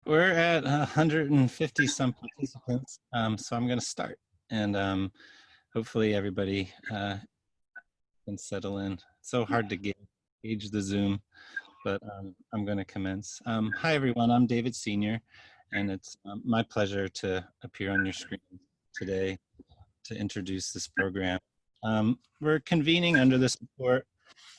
We're at 150 some participants, so I'm going to start, and hopefully everybody can settle in. It's so hard to gauge the Zoom, but I'm going to commence. Hi everyone, I'm David Senior, and it's my pleasure to appear on your screen today to introduce this program. We're convening under the support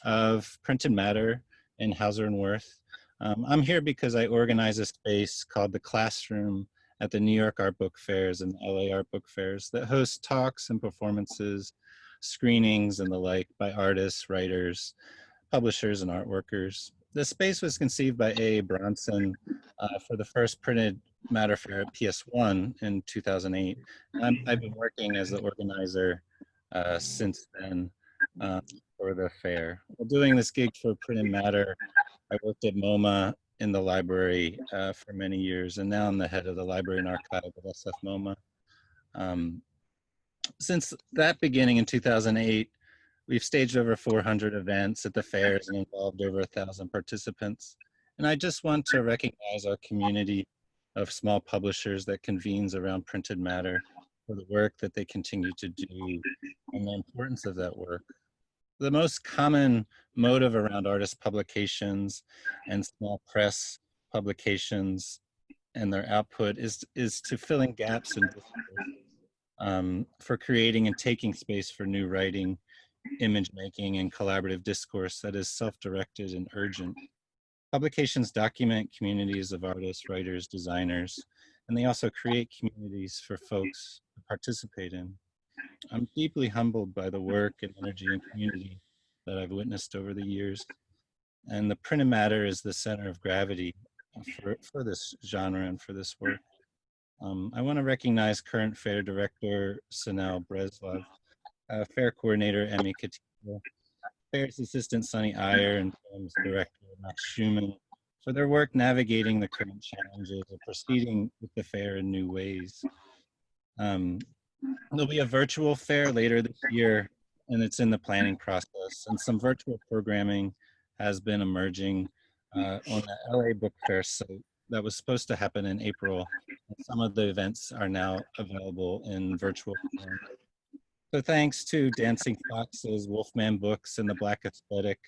of Printed Matter and Hauser Wirth. I'm here because I organize a space called The Classroom at the New York Art Book Fairs and LA Art Book Fairs that hosts talks and performances, screenings and the like by artists, writers, publishers, and art workers. The space was conceived by A. Bronson for the first Printed Matter Fair at PS1 in 2008. I've been working as the organizer since then for the fair. While doing this gig for Printed Matter, I worked at MoMA in the library for many years, and now I'm the head of the Library and Archive at SF MoMA. Since that beginning in 2008, we've staged over 400 events at the fairs and involved over 1,000 participants. And I just want to recognize our community of small publishers that convenes around Printed Matter for the work that they continue to do and the importance of that work. The most common motive around artist publications and small press publications and their output is to fill in gaps in discourse, for creating and taking space for new writing, image making, and collaborative discourse that is self-directed and urgent. Publications document communities of artists, writers, designers, and they also create communities for folks to participate in. I'm deeply humbled by the work and energy and community that I've witnessed over the years. And the Printed Matter is the center of gravity for this genre and for this work. I want to recognize current fair director, Sanel Breslov, fair coordinator, Emmy Keith, fair's assistant, Sunny Iyer, and films director, Max Schumann, for their work navigating the current challenges of proceeding with the fair in new ways. There'll be a virtual fair later this year, and it's in the planning process. And some virtual programming has been emerging on the LA Book Fair site that was supposed to happen in April. And some of the events are now available in virtual form. So thanks to Dancing Foxes, Wolfman Books, and the Black Aesthetic,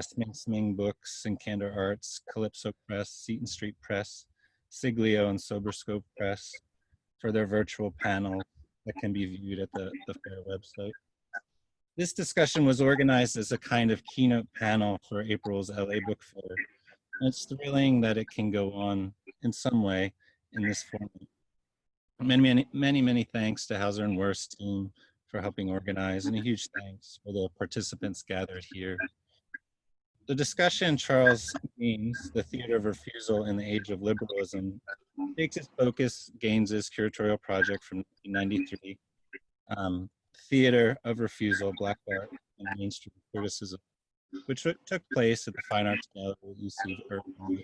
Sming Sming Books and Candor Arts, Calypso Press, Seton Street Press, Siglio, and Soberscope Press for their virtual panel that can be viewed at the fair website. This discussion was organized as a kind of keynote panel for April's LA Book Fair. And it's thrilling that it can go on in some way in this format. Many thanks to Hauser and Wirth's team for helping organize, and a huge thanks for the participants gathered here. The discussion, Charles Gaines, The Theater of Refusal in the Age of Liberalism, takes its focus, Gaines's curatorial project from 1993, Theater of Refusal, Black Art and Mainstream Criticism, which took place at the Fine Arts Gallery at UC Irvine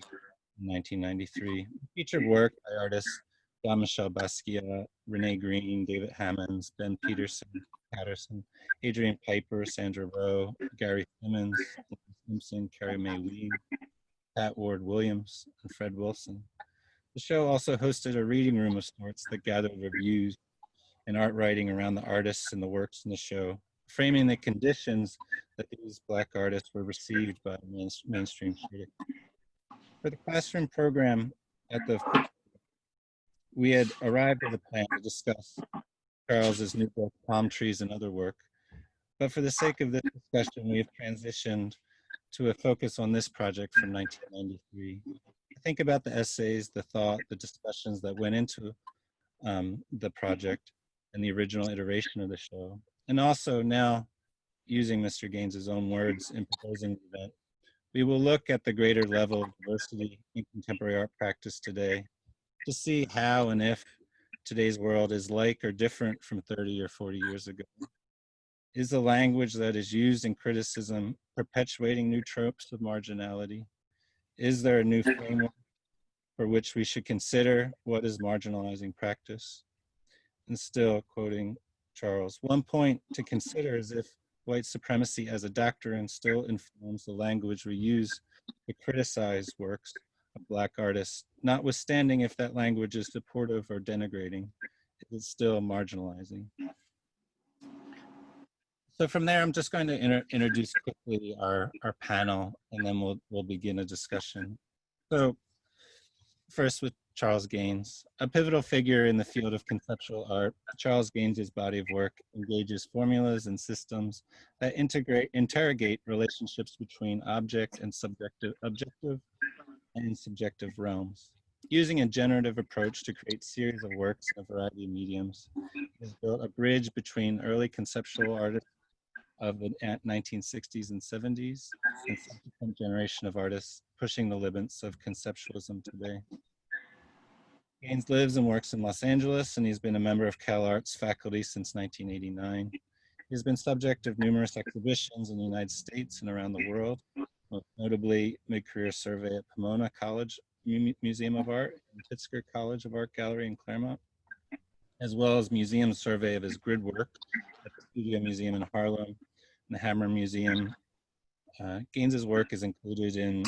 in 1993. It featured work by artists Jean-Michel Basquiat, Renee Green, David Hammonds, Ben Patterson, Adrian Piper, Sandra Rowe, Gary Simmons, Simpson, Carrie Mae Weed, Pat Ward Williams, and Fred Wilson. The show also hosted a reading room of sorts that gathered reviews and art writing around the artists and the works in the show, framing the conditions that these Black artists were received by mainstream critics. For the classroom program at the we had arrived at a plan to discuss Charles's new book, Palm Trees and Other Work. But for the sake of this discussion, we have transitioned to a focus on this project from 1993. Think about the essays, the thought, the discussions that went into the project and the original iteration of the show. And also now, using Mr. Gaines's own words in proposing the event, we will look at the greater level of diversity in contemporary art practice today to see how and if today's world is like or different from 30 or 40 years ago. Is the language that is used in criticism perpetuating new tropes of marginality? Is there a new framework for which we should consider what is marginalizing practice? And still quoting Charles, one point to consider is if white supremacy as a doctrine still informs the language we use to criticize works of Black artists notwithstanding if that language is supportive or denigrating, it's still marginalizing. So from there, I'm just going to introduce quickly our panel, and then we'll begin a discussion. So first with Charles Gaines, a pivotal figure in the field of conceptual art. Charles Gaines's body of work engages formulas and systems that interrogate relationships between object and objective and subjective realms. Using a generative approach to create series of works in a variety of mediums, he has built a bridge between early conceptual artists of the 1960s and 70s and subsequent generation of artists pushing the limits of conceptualism today. Gaines lives and works in Los Angeles, and he's been a member of CalArts faculty since 1989. He's been subject of numerous exhibitions in the United States and around the world, most notably mid-career survey at Pomona College Museum of Art and Platzker College of Art Gallery in Claremont, as well as museum survey of his grid work at the Studio Museum in Harlem and the Hammer Museum. Gaines's work is included in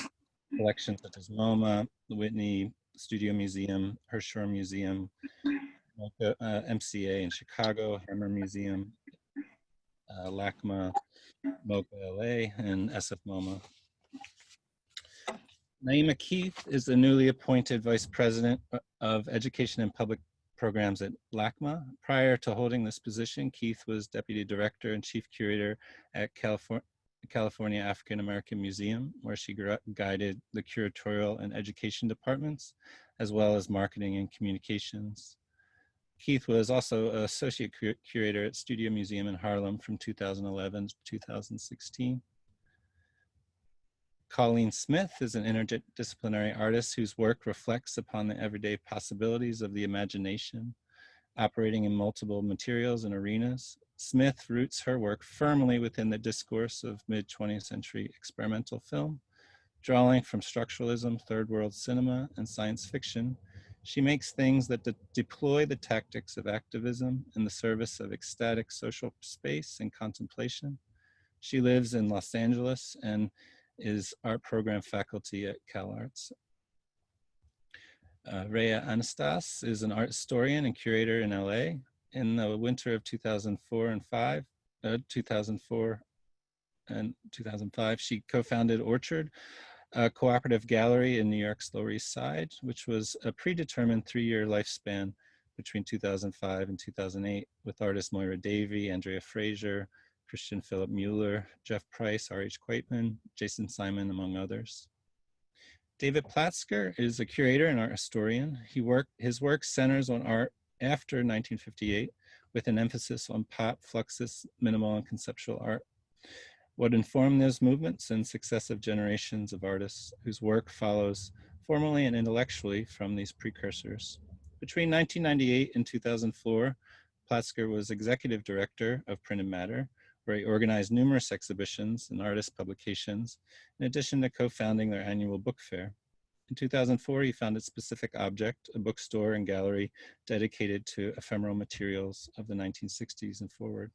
collections such as MoMA, the Whitney Studio Museum, Herscher Museum, MCA in Chicago, Hammer Museum, LACMA, MoCA LA, and SF MoMA. Naima Keith is the newly appointed Vice President of Education and Public Programs at LACMA. Prior to holding this position, Keith was Deputy Director and Chief Curator at California African American Museum, where she guided the curatorial and education departments, as well as marketing and communications. Keith was also Associate Curator at Studio Museum in Harlem from 2011 to 2016. Cauleen Smith is an interdisciplinary artist whose work reflects upon the everyday possibilities of the imagination, operating in multiple materials and arenas. Smith roots her work firmly within the discourse of mid-20th century experimental film. Drawing from structuralism, third world cinema, and science fiction, she makes things that deploy the tactics of activism in the service of ecstatic social space and contemplation. She lives in Los Angeles and is art program faculty at CalArts. Rhea Anastas is an art historian and curator in LA. In the winter of 2004 and 2005, she co-founded Orchard, a cooperative gallery in New York's Lower East Side, which was a predetermined 3-year lifespan between 2005 and 2008 with artists Moira Davey, Andrea Fraser, Christian Philip Mueller, Jeff Price, R.H. Quaitman, Jason Simon, among others. David Platzker is a curator and art historian. His work centers on art after 1958 with an emphasis on pop, fluxus, minimal, and conceptual art. What informed those movements and successive generations of artists whose work follows formally and intellectually from these precursors. Between 1998 and 2004, Platzker was executive director of Print and Matter, where he organized numerous exhibitions and artist publications, in addition to co-founding their annual book fair. In 2004, he founded Specific Object, a bookstore and gallery dedicated to ephemeral materials of the 1960s and forward.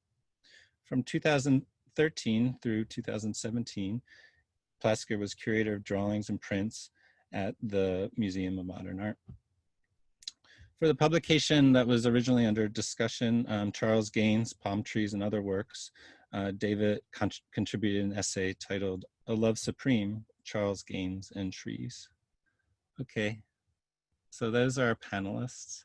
From 2013 through 2017, Platzker was curator of drawings and prints at the Museum of Modern Art. For the publication that was originally under discussion, Charles Gaines, Palm Trees and Other Works, David contributed an essay titled A Love Supreme, Charles Gaines and Trees. Okay, so those are our panelists.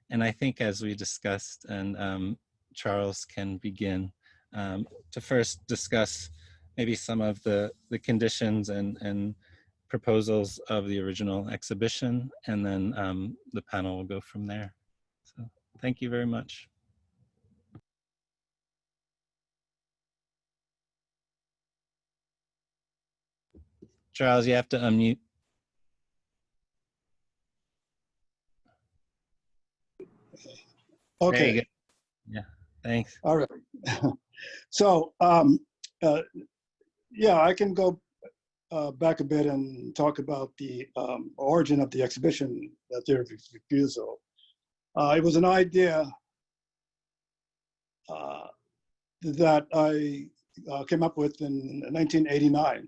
And I think as we discussed, and Charles can begin to first discuss maybe some of the conditions and proposals of the original exhibition, and then the panel will go from there. So thank you very much. Charles, you have to unmute. Okay. Yeah, thanks. All right. So, yeah, I can go back a bit and talk about the origin of the exhibition, the Theater of Refusal. It was an idea that I came up with in 1989.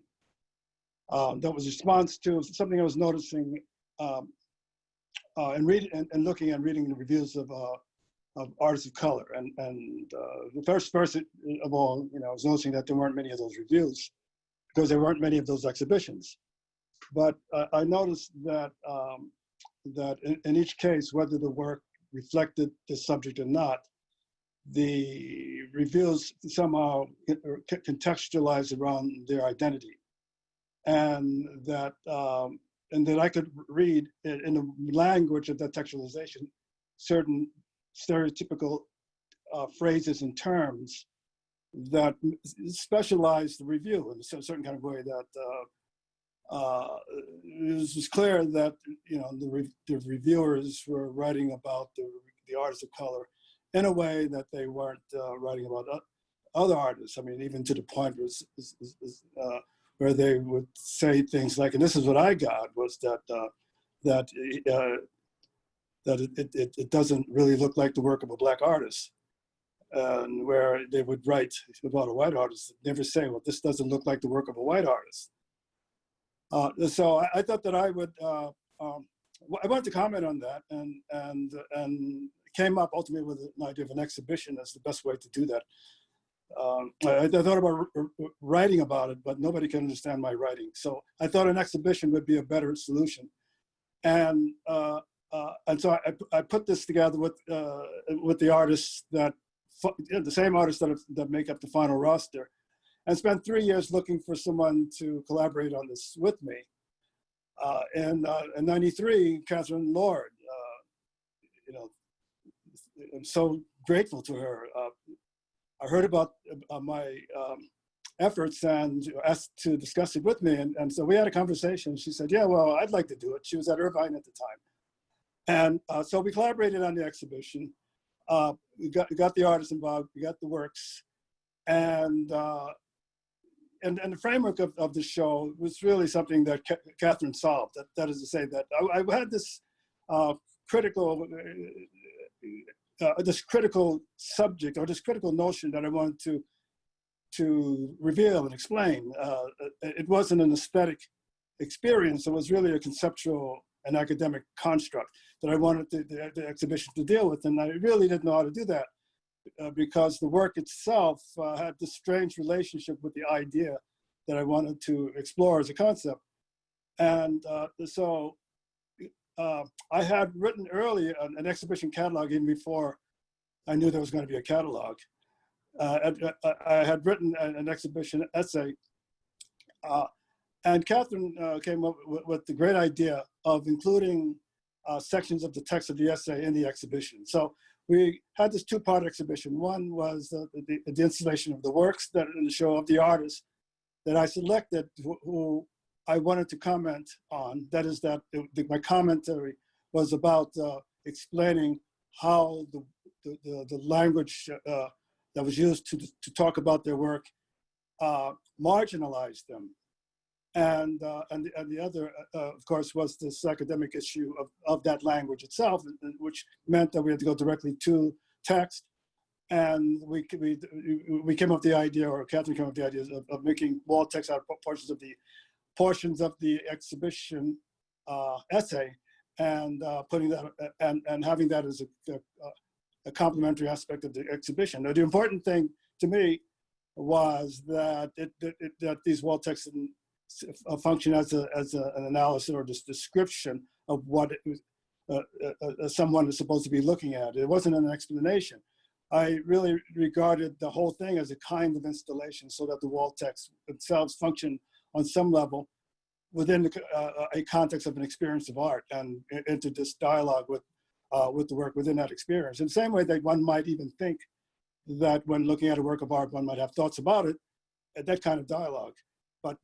That was a response to something I was noticing and looking and reading the reviews of artists of color. And the first of all, I was noticing that there weren't many of those reviews because there weren't many of those exhibitions. But I noticed that that in each case, whether the work reflected the subject or not, the reviews somehow contextualized around their identity, and that I could read in the language of that textualization certain stereotypical phrases and terms that specialized the review in a certain kind of way that it was clear that the reviewers were writing about the artists of color in a way that they weren't writing about other artists. I mean, even to the point where they would say things like, and this is what I got, was that it doesn't really look like the work of a Black artist. And where they would write about a white artist, never say, well, this doesn't look like the work of a white artist. So I thought that I wanted to comment on that, and came up ultimately with an idea of an exhibition as the best way to do that. I thought about writing about it, but nobody can understand my writing. So I thought an exhibition would be a better solution. And so I put this together with the artists the same artists that make up the final roster, and spent 3 years looking for someone to collaborate on this with me. In '93, Catherine Lord, I'm so grateful to her. I heard about my efforts and asked to discuss it with me. And so we had a conversation. She said, yeah, well, I'd like to do it. She was at Irvine at the time. And so we collaborated on the exhibition. We got the artists involved, we got the works. And the framework of the show was really something that Catherine solved. That is to say that I had this critical subject, or this critical notion that I wanted to reveal and explain. It wasn't an aesthetic experience. It was really a conceptual and academic construct that I wanted the exhibition to deal with. And I really didn't know how to do that because the work itself had this strange relationship with the idea that I wanted to explore as a concept. And so I had written early an exhibition catalog even before I knew there was going to be a catalog. I had written an exhibition essay, and Catherine came up with the great idea of including sections of the text of the essay in the exhibition. So we had this two-part exhibition. One was the installation of the works that in the show of the artists that I selected who I wanted to comment on. That is that my commentary was about explaining how the language that was used to talk about their work marginalized them. And the other, of course, was this academic issue of that language itself, which meant that we had to go directly to text. And we came up with the idea, or Catherine came up with the idea of making wall text out of portions of the exhibition essay, and putting that and having that as a complementary aspect of the exhibition. Now, the important thing to me was that that these wall texts function as an analysis or this description of what someone is supposed to be looking at. It wasn't an explanation. I really regarded the whole thing as a kind of installation, so that the wall texts themselves function on some level within a context of an experience of art, and into this dialogue with the work within that experience. In the same way that one might even think that when looking at a work of art, one might have thoughts about it, that kind of dialogue, but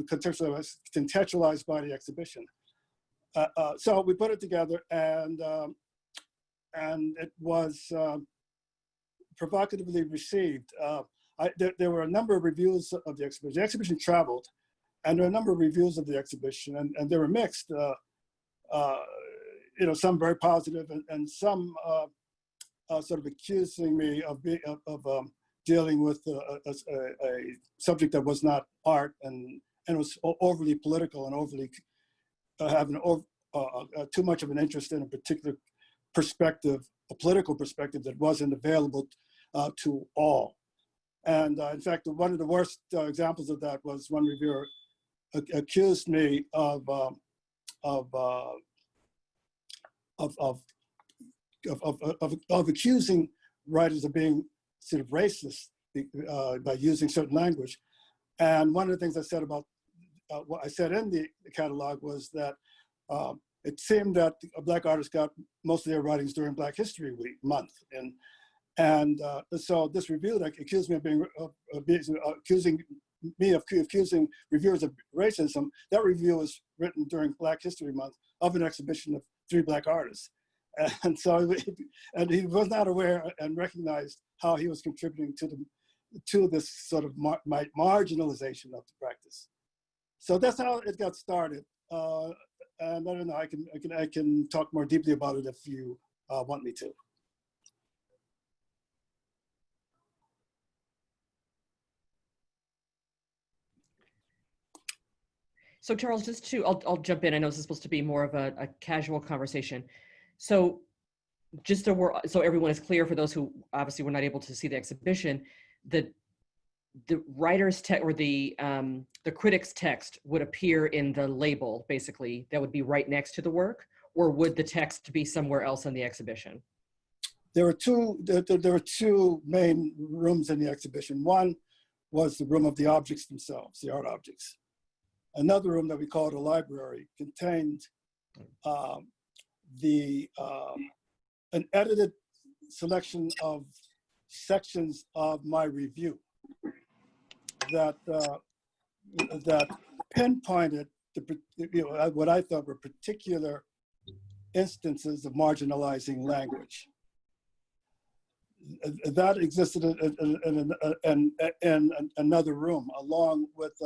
contextualized by the exhibition. So we put it together, and it was provocatively received. There were a number of reviews of the exhibition. The exhibition traveled, and there were a number of reviews of the exhibition, and they were mixed. Some very positive, and some sort of accusing me of dealing with a subject that was not art, and it was overly political and overly having too much of an interest in a particular perspective, a political perspective that wasn't available to all. And in fact, one of the worst examples of that was one reviewer accused me of accusing writers of being sort of racist by using certain language. And one of the things I said about what I said in the catalog was that it seemed that Black artists got most of their writings during Black History Month, and so this review that accused me of accusing reviewers of racism. That review was written during Black History Month of an exhibition of 3 Black artists, and so he was not aware and recognized how he was contributing to this sort of marginalization of the practice. So that's how it got started. And I don't know, I can talk more deeply about it if you want me to. So Charles, I'll jump in. I know this is supposed to be more of a casual conversation. So just so everyone is clear, for those who obviously were not able to see the exhibition, the writer's text or the critic's text would appear in the label, basically, that would be right next to the work, or would the text be somewhere else in the exhibition? There were two main rooms in the exhibition. One was the room of the objects themselves, the art objects. Another room that we called a library contained an edited selection of sections of my review that pinpointed what I thought were particular instances of marginalizing language. That existed in another room, along with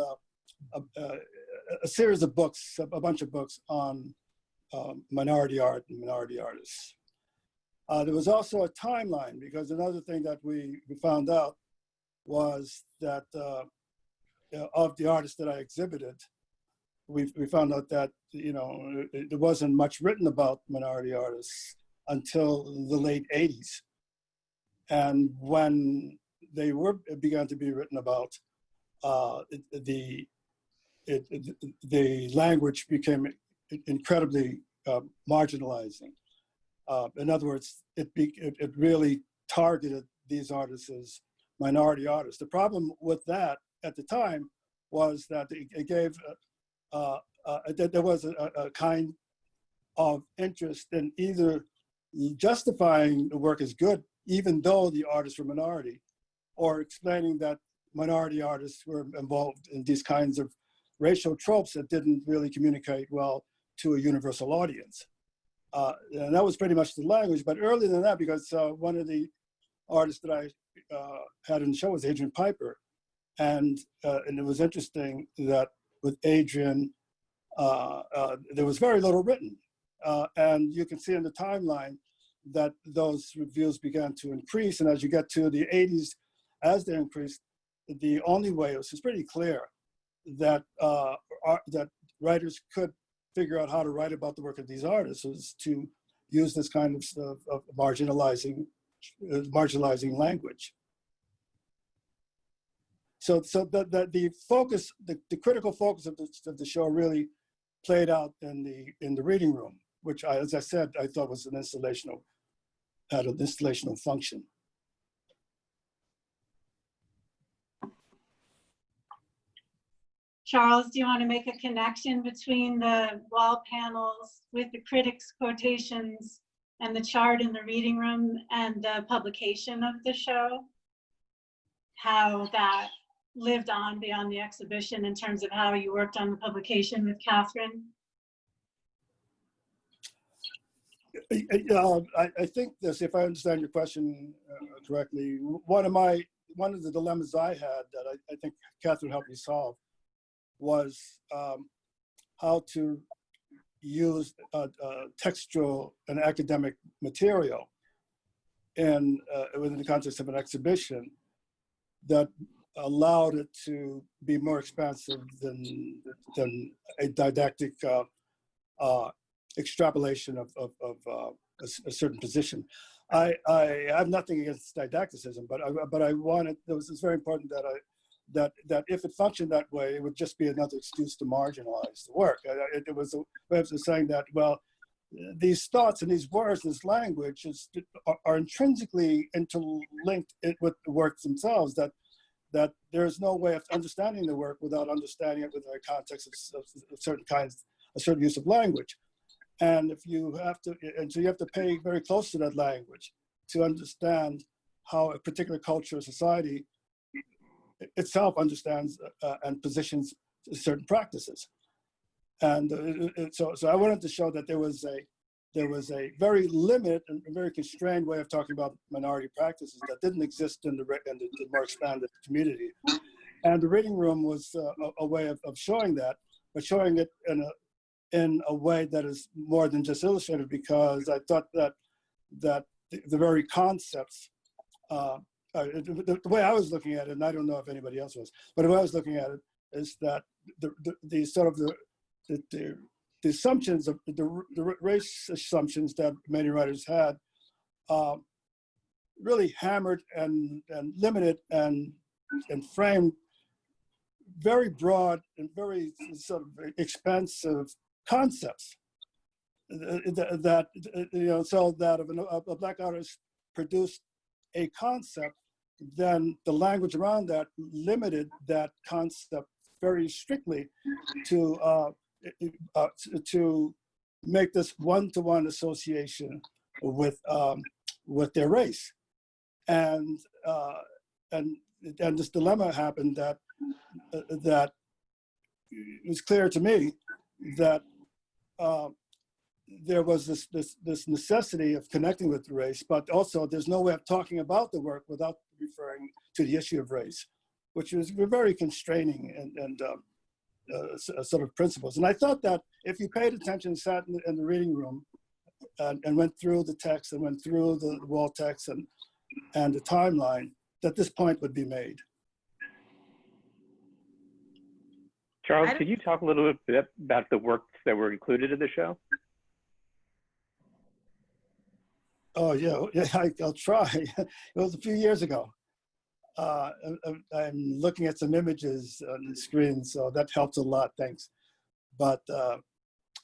a series of books, a bunch of books on minority art and minority artists. There was also a timeline, because another thing that we found out was that of the artists that I exhibited, we found out that there wasn't much written about minority artists until the late 80s. And when they began to be written about, the language became incredibly marginalizing. In other words, it really targeted these artists as minority artists. The problem with that at the time was that it gave that there was a kind of interest in either justifying the work as good, even though the artists were minority, or explaining that minority artists were involved in these kinds of racial tropes that didn't really communicate well to a universal audience. And that was pretty much the language. But earlier than that, because one of the artists that I had in the show was Adrian Piper. And it was interesting that with Adrian, there was very little written. And you can see in the timeline that those reviews began to increase. And as you get to the 80s, as they increased, the only way, it was pretty clear that that writers could figure out how to write about the work of these artists was to use this kind of marginalizing language. So the focus, the critical focus of the show really played out in the reading room, which as I said, I thought was had an installational function. Charles, do you want to make a connection between the wall panels with the critics' quotations and the chart in the reading room and the publication of the show? How that lived on beyond the exhibition in terms of how you worked on the publication with Catherine? I think this, if I understand your question correctly, one of the dilemmas I had that I think Catherine helped me solve was how to use textual and academic material within the context of an exhibition that allowed it to be more expansive than a didactic extrapolation of a certain position. I have nothing against didacticism, but I wanted, it's very important that if it functioned that way, it would just be another excuse to marginalize the work. It was a way of saying that, well, these thoughts and these words, this language are intrinsically interlinked with the works themselves, that there's no way of understanding the work without understanding it within the context of certain kinds, a certain use of language. And so you have to pay very close to that language to understand how a particular culture or society itself understands and positions certain practices. And so I wanted to show that there was a very limited and very constrained way of talking about minority practices that didn't exist in the more expanded community. And the reading room was a way of showing that, but showing it in a way that is more than just illustrative, because I thought that the very concepts, the way I was looking at it, and I don't know if anybody else was, but the way I was looking at it is that the sort of the assumptions of the race assumptions that many writers had really hammered and limited and framed very broad and very sort of expansive concepts that so that if a Black artist produced a concept, then the language around that limited that concept very strictly to make this one-to-one association with their race, and this dilemma happened that it was clear to me that there was this necessity of connecting with the race, but also there's no way of talking about the work without referring to the issue of race, which was very constraining and sort of principles. And I thought that if you paid attention, sat in the reading room and went through the text and went through the wall text and the timeline, that this point would be made. Charles, could you talk a little bit about the works that were included in the show? Oh yeah, I'll try. It was a few years ago. I'm looking at some images on the screen, so that helps a lot, thanks. But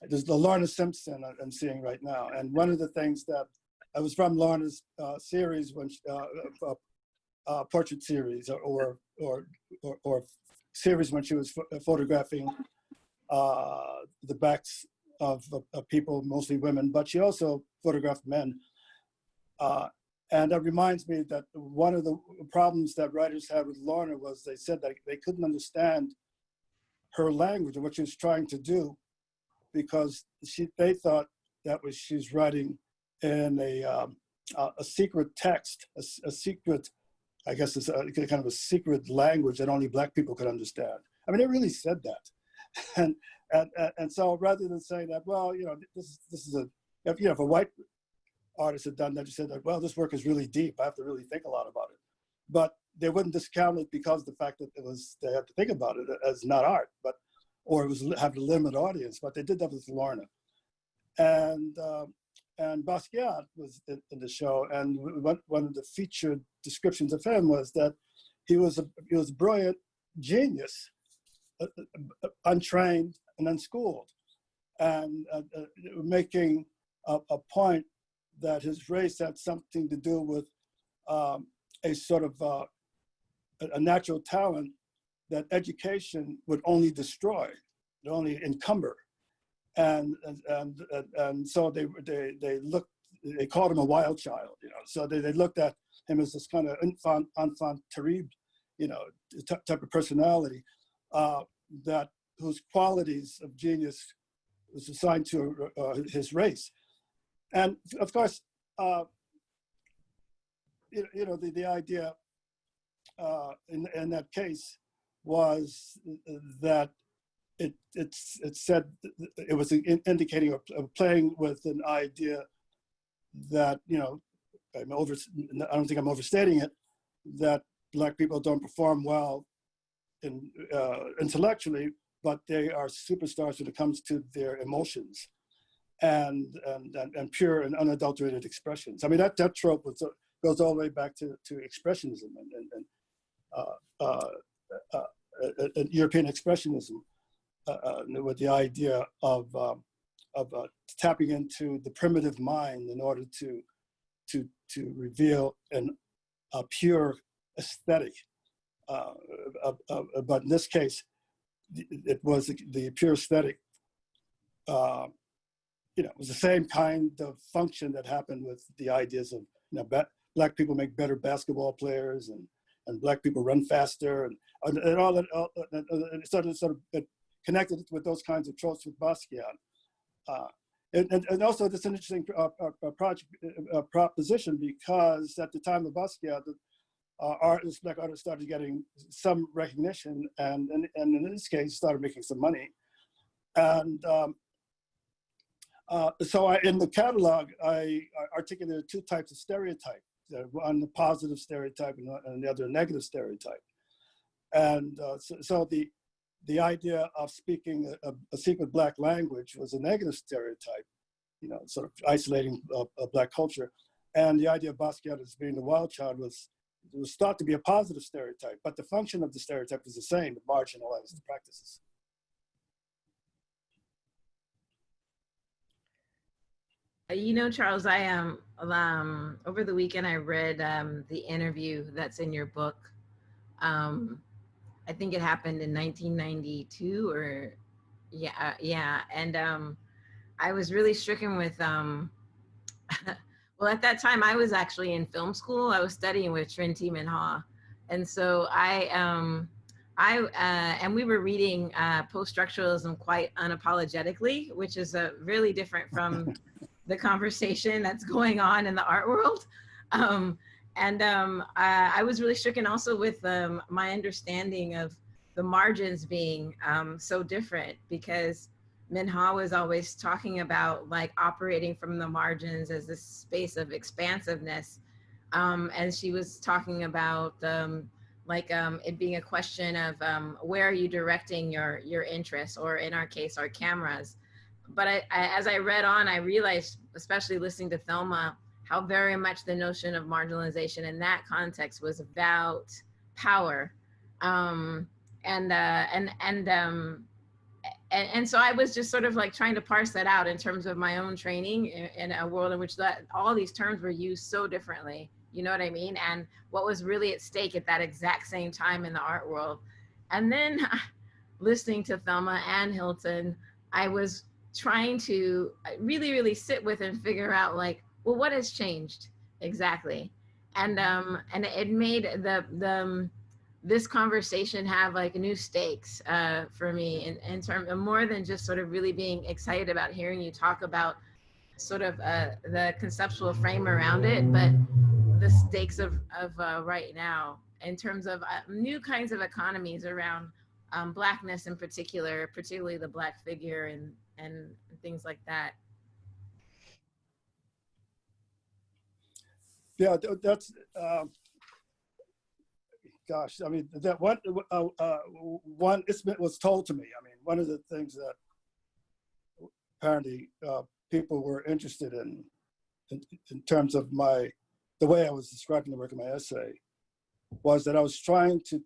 there's the Lorna Simpson I'm seeing right now. And one of the things that I was from Lorna's series, when portrait series or series when she was photographing the backs of people, mostly women, but she also photographed men. And that reminds me that one of the problems that writers had with Lorna was they said that they couldn't understand her language and what she was trying to do, because they thought that she's writing in a secret text, a secret, I guess it's kind of a secret language that only Black people could understand. I mean, they really said that. And so rather than saying that, well, this is if a white artist had done that, you said that, well, this work is really deep, I have to really think a lot about it. But they wouldn't discount it because of the fact that they had to think about it as not art, or it was have a limited audience, but they did that with Lorna. And Basquiat was in the show, and one of the featured descriptions of him was that he was a brilliant genius, untrained and unschooled, and making a point that his race had something to do with a sort of a natural talent that education would only destroy, would only encumber. And so they called him a wild child, so they looked at him as this kind of enfant terrible, type of personality whose qualities of genius was assigned to his race. And of course, the idea in that case was that it said it was indicating or playing with an idea that I don't think I'm overstating it, that Black people don't perform well intellectually, but they are superstars when it comes to their emotions. and pure and unadulterated expressions. I mean, that trope goes all the way back to expressionism and European expressionism, with the idea of tapping into the primitive mind in order to reveal a pure aesthetic. But in this case, it was the pure aesthetic. It was the same kind of function that happened with the ideas of black people make better basketball players and black people run faster and all that. And sort of connected with those kinds of tropes with Basquiat. And also it's an interesting proposition, because at the time of Basquiat, black artists started getting some recognition, and in this case started making some money. And so in the catalog, I articulated two types of stereotype. One, the positive stereotype, and the other, a negative stereotype. And so the idea of speaking a secret black language was a negative stereotype, sort of isolating a black culture. And the idea of Basquiat as being the wild child was thought to be a positive stereotype, but the function of the stereotype is the same: to marginalize the practices. Charles, I over the weekend I read the interview that's in your book. I think it happened in 1992, or yeah. And I was really stricken with. Well, at that time I was actually in film school. I was studying with Trinity Minha, and so and we were reading Poststructuralism quite unapologetically, which is really different from the conversation that's going on in the art world. I was really stricken also with my understanding of the margins being so different, because Minha was always talking about like operating from the margins as this space of expansiveness. And she was talking about it being a question of where are you directing your interests, or in our case, our cameras. But as I read on, I realized, especially listening to Thelma, how very much the notion of marginalization in that context was about power. And so I was just sort of like trying to parse that out in terms of my own training in a world in which all these terms were used so differently, you know what I mean? And what was really at stake at that exact same time in the art world. And then listening to Thelma and Hilton, I was trying to really, really sit with and figure out like, well, what has changed exactly? And it made this conversation have like new stakes for me in terms of more than just sort of really being excited about hearing you talk about sort of the conceptual frame around it, but the stakes of right now in terms of new kinds of economies around Blackness in particular, particularly the Black figure and things like that. Yeah, that's, gosh, I mean, that one was told to me. I mean, one of the things that apparently people were interested in terms of the way I was describing the work in my essay, was that I was trying to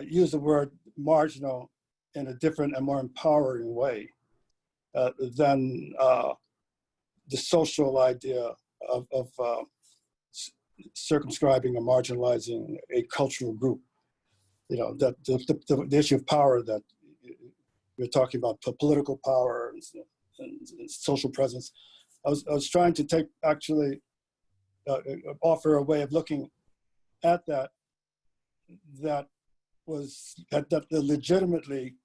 use the word marginal in a different and more empowering way than the social idea of circumscribing or marginalizing a cultural group. That the issue of power that we're talking about, political power and social presence. I was trying to offer a way of looking at that legitimately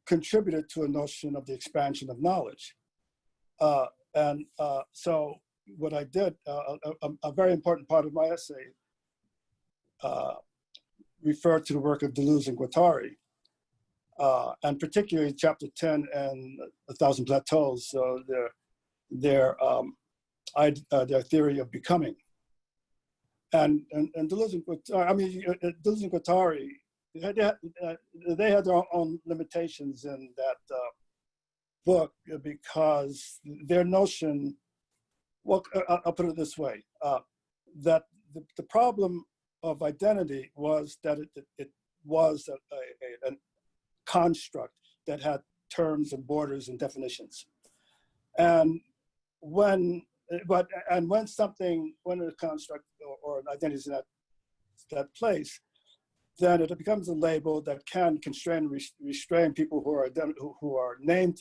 contributed to a notion of the expansion of knowledge. So what I did, a very important part of my essay referred to the work of Deleuze and Guattari, and particularly chapter 10 and 1,000 Plateaus, so their theory of becoming. And Deleuze and Guattari, they had their own limitations in that book because their notion, well, I'll put it this way, that the problem of identity was that it was a construct that had terms and borders and definitions. And when a construct or an identity is in that place, then it becomes a label that can constrain and restrain people who are named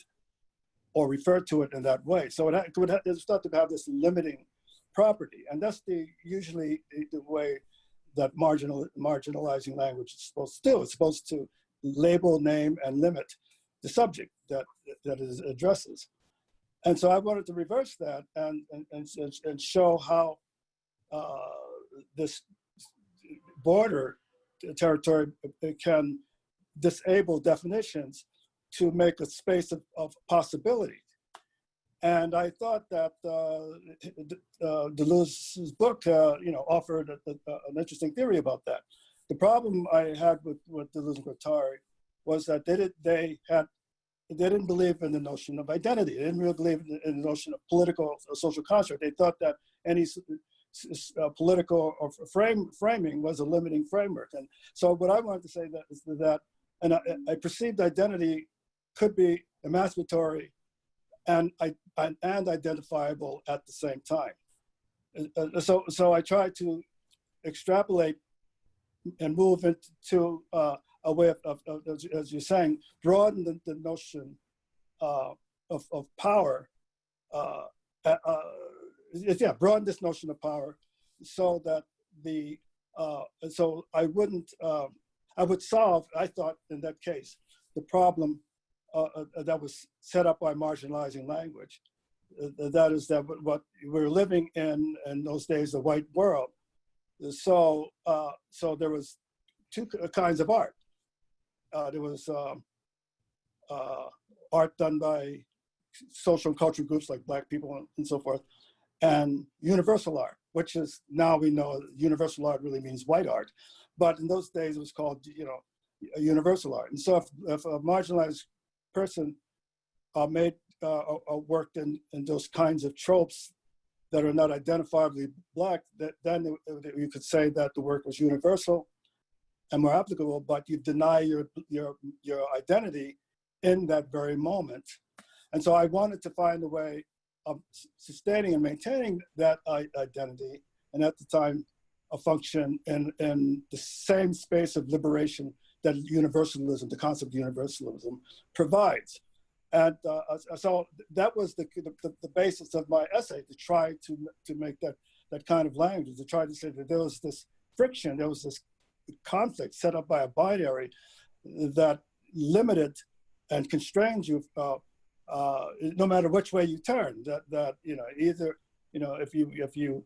or referred to it in that way. So it's thought to have this limiting property, and that's usually the way that marginalizing language is supposed to do. It's supposed to label, name, and limit the subject that it addresses. And so I wanted to reverse that and show how this border territory can disable definitions to make a space of possibility. And I thought that Deleuze's book, offered an interesting theory about that. The problem I had with Deleuze and Guattari was that they didn't believe in the notion of identity. They didn't really believe in the notion of political or social construct. They thought that any political or framing was a limiting framework. And so what I wanted to say is that I perceived identity could be emancipatory and identifiable at the same time. So I tried to extrapolate and move into a way of, as you're saying, broaden the notion of power. Broaden this notion of power so that I would solve, I thought in that case, the problem that was set up by marginalizing language. That is that what we're living in those days, the white world. So there was two kinds of art. There was art done by social and cultural groups like Black people and so forth, and universal art, which is, now we know universal art really means white art. But in those days it was called, a universal art. And so if a marginalized person worked in those kinds of tropes that are not identifiably Black, then you could say that the work was universal and more applicable, but you deny your identity in that very moment. And so I wanted to find a way of sustaining and maintaining that identity, and at the time, a function in the same space of liberation that universalism, the concept of universalism, provides. And so that was the basis of my essay, to try to make that kind of language, to try to say that there was this friction, there was this conflict set up by a binary that limited and constrained you no matter which way you turn. That either if you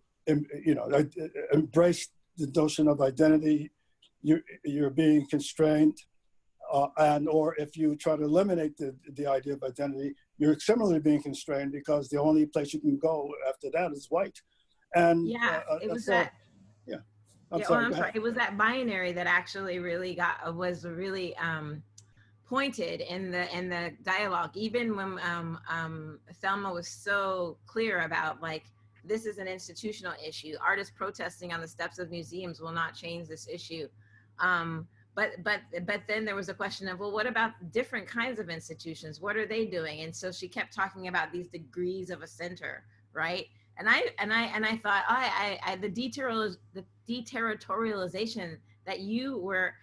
embrace the notion of identity, you're being constrained, or if you try to eliminate the idea of identity, you're similarly being constrained, because the only place you can go after that is white. And it was so, that. Yeah. I'm sorry. It was that binary that actually really was really pointed in the dialogue. Even when Thelma was so clear about, like, this is an institutional issue. Artists protesting on the steps of museums will not change this issue. But then there was a question of, well, what about different kinds of institutions? What are they doing? And so she kept talking about these degrees of a center, right? And I thought, the deterritorialization that you were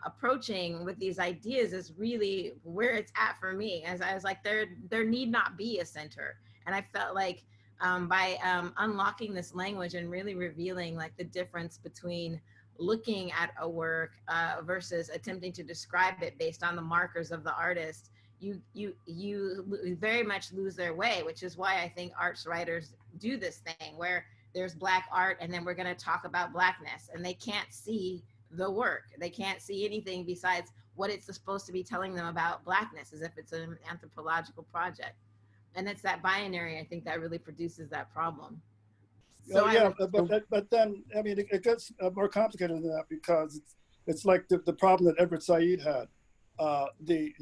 approaching with these ideas is really where it's at for me. As I was like, there need not be a center. And I felt like by unlocking this language and really revealing, like, the difference between looking at a work versus attempting to describe it based on the markers of the artist, you very much lose their way, which is why I think arts writers do this thing where there's Black art and then we're going to talk about Blackness, and they can't see the work. They can't see anything besides what it's supposed to be telling them about Blackness, as if it's an anthropological project. And it's that binary, I think, that really produces that problem. So but then, I mean, it gets more complicated than that, because it's like the problem that Edward Said had. the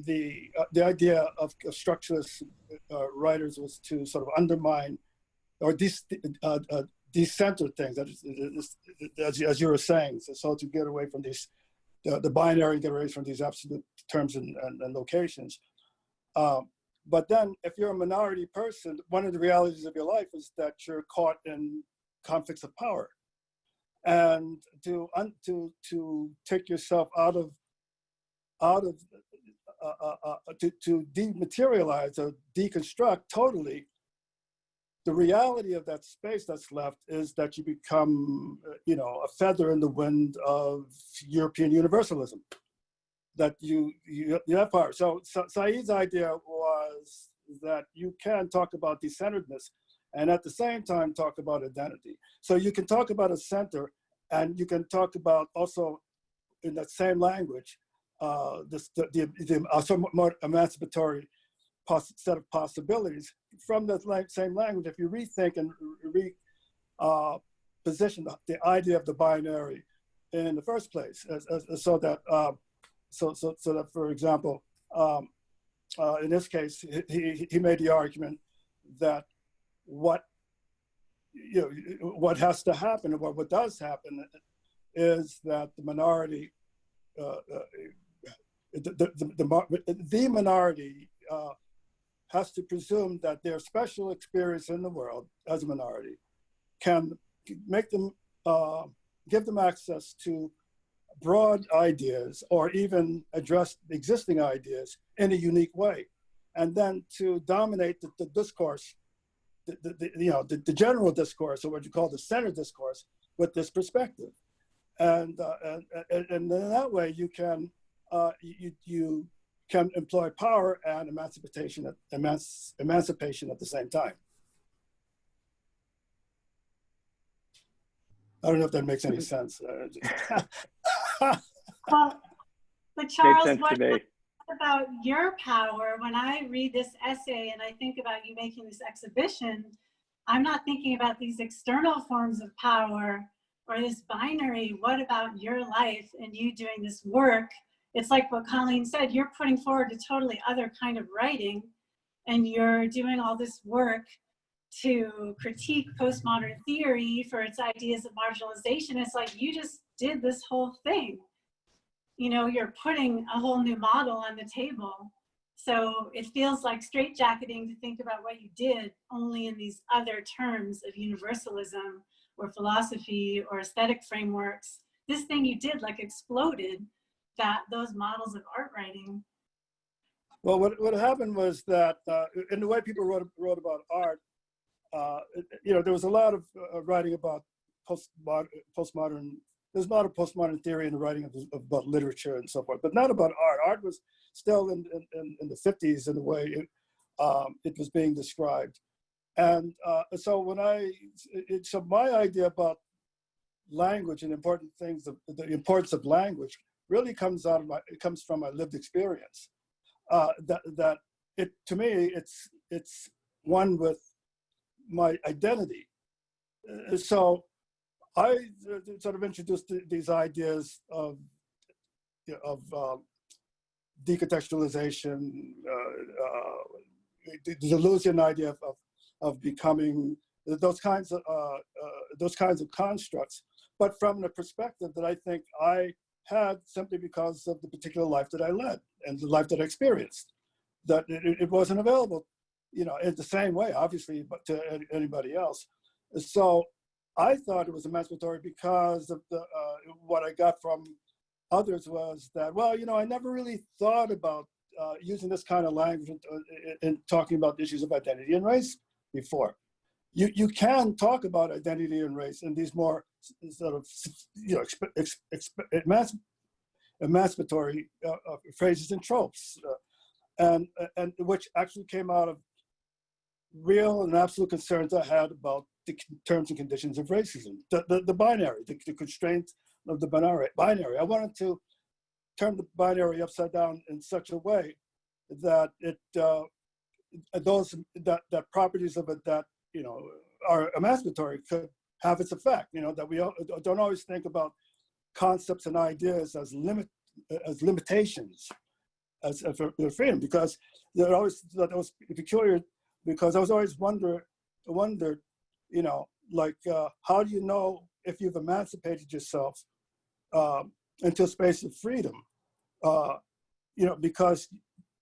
idea of structuralist writers was to sort of undermine or decenter things, as you were saying, so to get away from these, the binary, get away from these absolute terms and locations. But then if you're a minority person, one of the realities of your life is that you're caught in conflicts of power. And to take yourself to dematerialize or deconstruct totally, the reality of that space that's left is that you become, a feather in the wind of European universalism. That you have power. So Saeed's idea was that you can talk about decenteredness and at the same time talk about identity. So you can talk about a center, and you can talk about also in that same language, somewhat more emancipatory set of possibilities from the same language. If you rethink and position the idea of the binary in the first place, so that for example, in this case, he made the argument that what has to happen, and what does happen, is that the minority, the minority has to presume that their special experience in the world as a minority can make them, give them access to broad ideas or even address existing ideas in a unique way, and then to dominate the discourse, the general discourse, or what you call the center discourse, with this perspective, and in that way you can you can employ power and emancipation at the same time. I don't know if that makes any sense. Well, but Charles, what to me. about your power? When I read this essay and I think about you making this exhibition, I'm not thinking about these external forms of power or this binary. What about your life and you doing this work? It's like what Cauleen said, you're putting forward a totally other kind of writing, and you're doing all this work to critique postmodern theory for its ideas of marginalization. It's like you just did this whole thing. You're putting a whole new model on the table. So it feels like straitjacketing to think about what you did only in these other terms of universalism or philosophy or aesthetic frameworks. This thing you did exploded those models of art writing. Well, what happened was that in the way people wrote about art, there was a lot of writing about postmodern. There's a lot of postmodern theory in the writing about literature and so forth, but not about art. Art was still in the 50s in the way it was being described. And so my idea about language and important things, the importance of language, really comes from my lived experience. That to me, it's one with my identity. So I sort of introduced these ideas of decontextualization, the Deleuzian idea of becoming those kinds of constructs, but from the perspective that I think I had simply because of the particular life that I led and the life that I experienced, that it wasn't available, in the same way, obviously, but to anybody else. So I thought it was emancipatory because of what I got from others was that, well, I never really thought about using this kind of language in talking about issues of identity and race before. You can talk about identity and race in these more sort of, emancipatory phrases and tropes, and which actually came out of real and absolute concerns I had about the terms and conditions of racism, the binary, the constraints of the binary. I wanted to turn the binary upside down in such a way that that properties of it that are emancipatory could have its effect. That we don't always think about concepts and ideas as limitations, for freedom, because there always that was peculiar, because I was always wondered, you know, like how do you know if you've emancipated yourself into a space of freedom? You know, because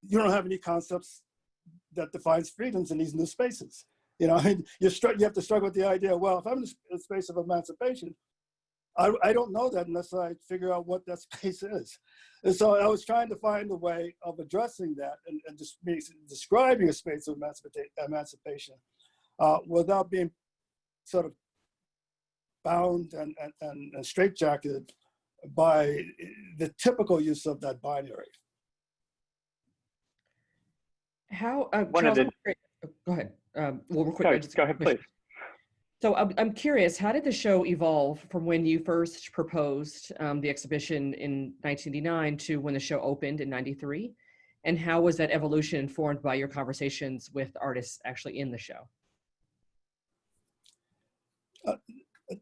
you don't have any concepts that defines freedoms in these new spaces. You know, I mean, you have to struggle with the idea, well, if I'm in a space of emancipation, I don't know that unless I figure out what that space is. And so I was trying to find a way of addressing that and just describing a space of emancipation without being sort of bound and straitjacketed by the typical use of that binary. How, One of Charles, the- go ahead. Well, real quick. Sorry, go ahead, please. So I'm curious, how did the show evolve from when you first proposed the exhibition in 1989 to when the show opened in 93? And how was that evolution informed by your conversations with artists actually in the show?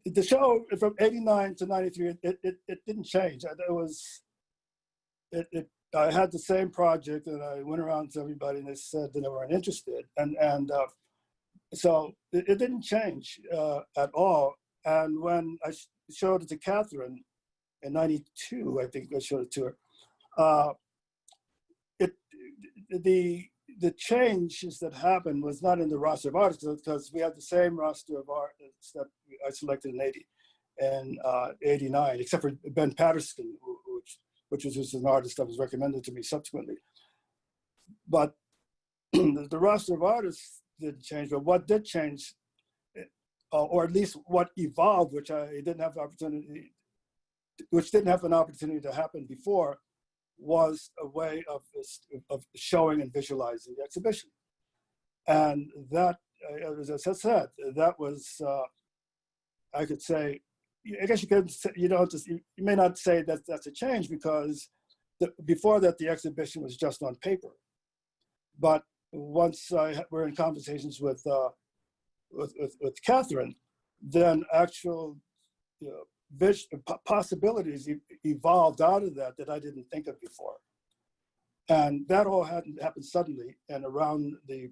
The show from 89 to 93, it didn't change. I had the same project, and I went around to everybody and they said that they weren't interested. So it didn't change at all. And when I showed it to Catherine in 92, I think I showed it to her, the changes that happened was not in the roster of artists, because we had the same roster of artists that I selected in 80 and 89, except for Ben Patterson, which was just an artist that was recommended to me subsequently. But the roster of artists didn't change, but what did change, or at least what evolved, which didn't have an opportunity to happen before, was a way of showing and visualizing the exhibition. And that, as I said, that was, I could say, I guess you could, you may not say that that's a change, because before that, the exhibition was just on paper. But once we're in conversations with Catherine, then actual possibilities evolved out of that I didn't think of before. And that all hadn't happened suddenly and around the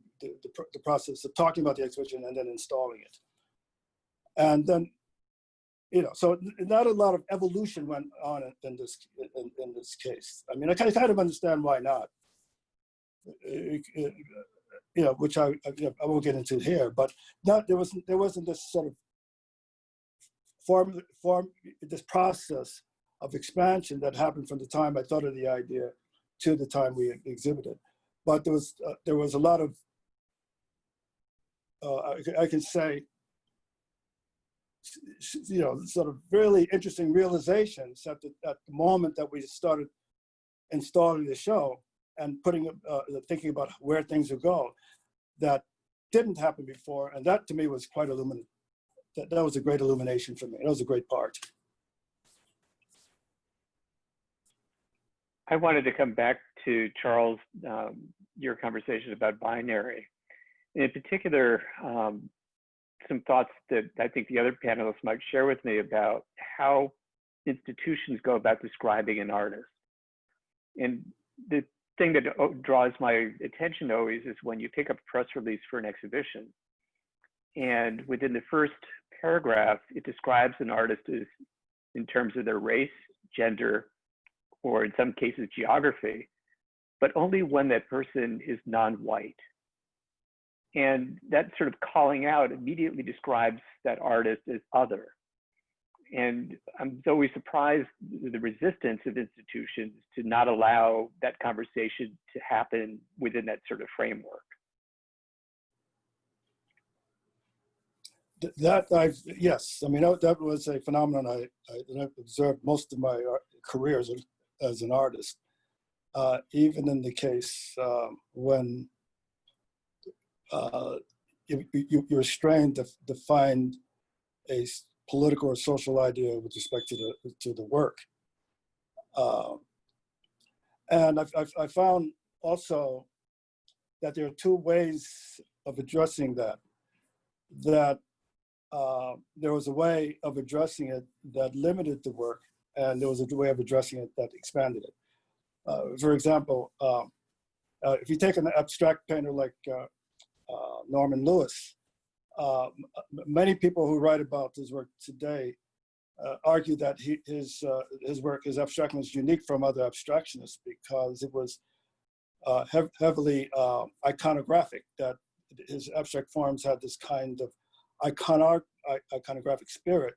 process of talking about the exhibition and then installing it. And then, so not a lot of evolution went on in this case. I mean, I kind of understand why not. Which I won't get into here, but there wasn't this sort of this process of expansion that happened from the time I thought of the idea to the time we exhibited. But there was a lot of I can say, sort of really interesting realizations at the moment that we started installing the show and thinking about where things would go, that didn't happen before. And that to me was quite illuminating. That was a great illumination for me. That was a great part. I wanted to come back to Charles, your conversation about binary. In particular, some thoughts that I think the other panelists might share with me about how institutions go about describing an artist. And the thing that draws my attention always is when you pick up a press release for an exhibition, and within the first paragraph, it describes an artist as, in terms of their race, gender, or in some cases geography, but only when that person is non-white. And that sort of calling out immediately describes that artist as other. And I'm always surprised the resistance of institutions to not allow that conversation to happen within that sort of framework. Yes, I mean, that was a phenomenon I've observed most of my career as an artist, even in the case when you're strained to find a political or social idea with respect to the work. And I found also that there are two ways of addressing that. There was a way of addressing it that limited the work, and there was a way of addressing it that expanded it. For example, if you take an abstract painter like Norman Lewis, many people who write about his work today argue that his work, his abstraction, was unique from other abstractionists because it was heavily iconographic, that his abstract forms had this kind of iconographic spirit,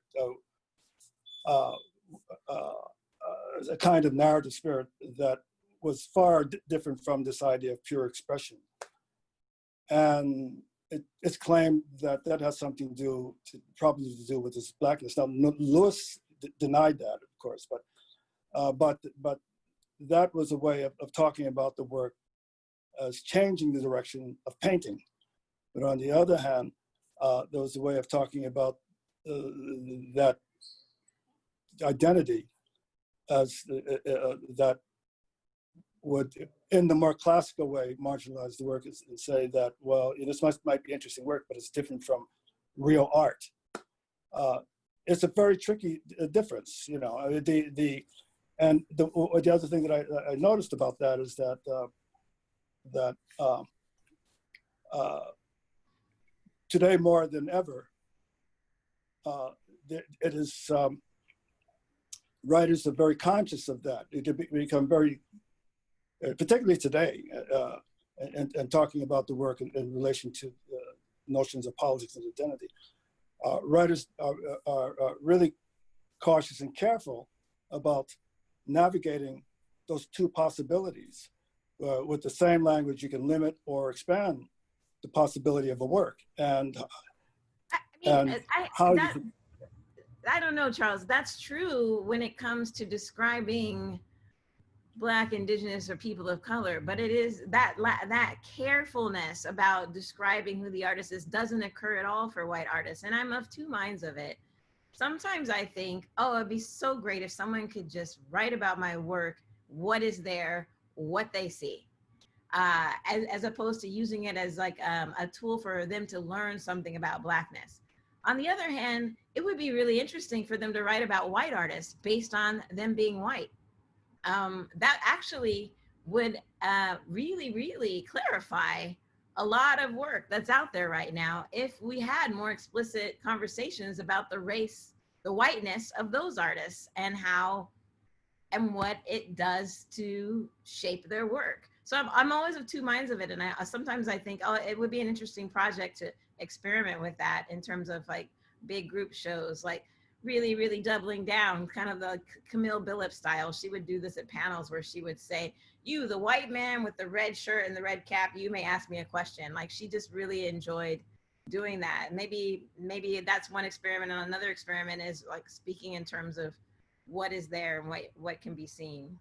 a kind of narrative spirit that was far different from this idea of pure expression. And it's claimed that that has something probably to do with his blackness. Now, Lewis denied that, of course, but that was a way of talking about the work as changing the direction of painting. But on the other hand, there was a way of talking about that identity as that would, in the more classical way, marginalize the work and say that, well, this might be interesting work, but it's different from real art. It's a very tricky difference, The other thing that I noticed about that is that today more than ever, it is writers are very conscious of that. It can become very, particularly today, and talking about the work in relation to notions of politics and identity. Writers are really cautious and careful about navigating those two possibilities. With the same language, you can limit or expand the possibility of a work. And I don't know, Charles, that's true when it comes to describing Black, Indigenous, or people of color, but it is that carefulness about describing who the artist is doesn't occur at all for white artists. And I'm of two minds of it. Sometimes I think, oh, it'd be so great if someone could just write about my work, what is there, what they see, as opposed to using it as like a tool for them to learn something about Blackness. On the other hand, it would be really interesting for them to write about white artists based on them being white. That actually would really, really clarify a lot of work that's out there right now if we had more explicit conversations about the race, the whiteness of those artists and how and what it does to shape their work. So I'm always of two minds of it. And sometimes I think, oh, it would be an interesting project to experiment with that in terms of like big group shows, like really, really doubling down, kind of the Camille Billups style. She would do this at panels where she would say, you, the white man with the red shirt and the red cap, you may ask me a question. Like she just really enjoyed doing that. Maybe that's one experiment. And another experiment is like speaking in terms of what is there and what can be seen.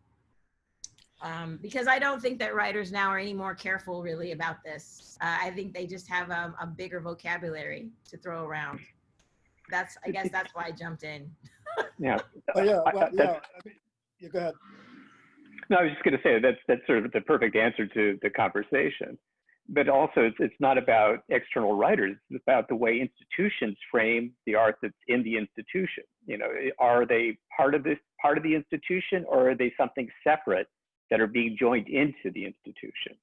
Because I don't think that writers now are any more careful really about this. I think they just have a bigger vocabulary to throw around. I guess that's why I jumped in. Yeah. Oh, yeah, well, yeah. You go ahead. No, I was just going to say that's sort of the perfect answer to the conversation. But also, it's not about external writers. It's about the way institutions frame the art that's in the institution. Are they part of the institution, or are they something separate that are being joined into the institution?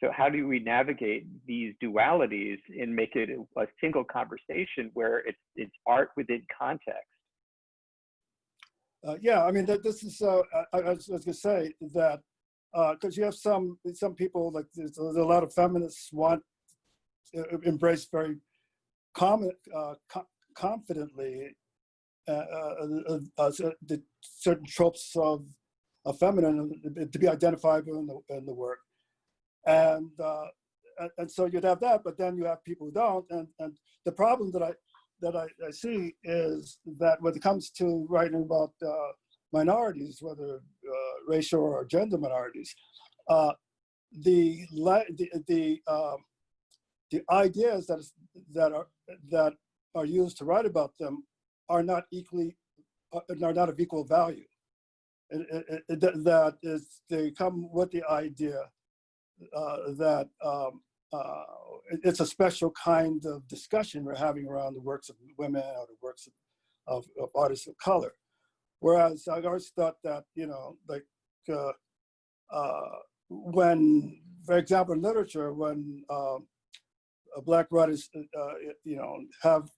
So how do we navigate these dualities and make it a single conversation where it's art within context? Yeah, I mean, this is, I was going to say that, because you have some people, like there's a lot of feminists embrace very confidently the certain tropes of feminine to be identifiable in the work. And so you'd have that, but then you have people who don't. And the problem that I see is that when it comes to writing about minorities, whether racial or gender minorities, the ideas that are used to write about them are not of equal value. That is, they come with the idea that it's a special kind of discussion we're having around the works of women or the works of artists of color. Whereas I always thought that, when, for example, in literature, when Black writers, have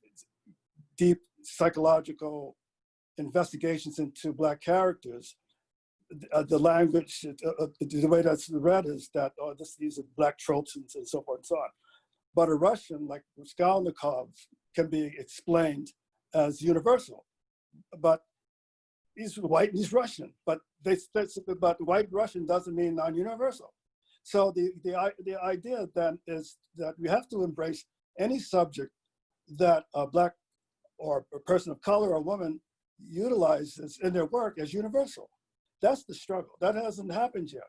deep psychological investigations into Black characters, the language, the way that's read is that, these are Black tropes and so forth and so on. But a Russian like Raskolnikov can be explained as universal, but he's white and he's Russian, but white Russian doesn't mean non-universal. So the idea then is that we have to embrace any subject that a Black or a person of color or a woman utilizes in their work as universal. That's the struggle. That hasn't happened yet.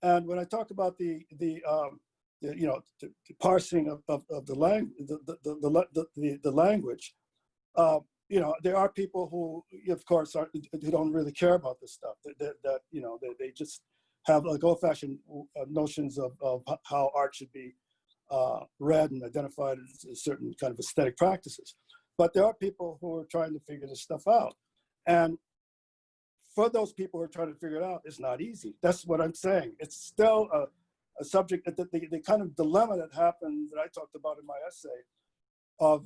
And when I talk about the parsing of the language, there are people who, of course, who don't really care about this stuff. They just have like old-fashioned notions of how art should be read and identified as certain kind of aesthetic practices. But there are people who are trying to figure this stuff out. And for those people who are trying to figure it out, it's not easy. That's what I'm saying. It's still a subject, the kind of dilemma that happens, that I talked about in my essay, of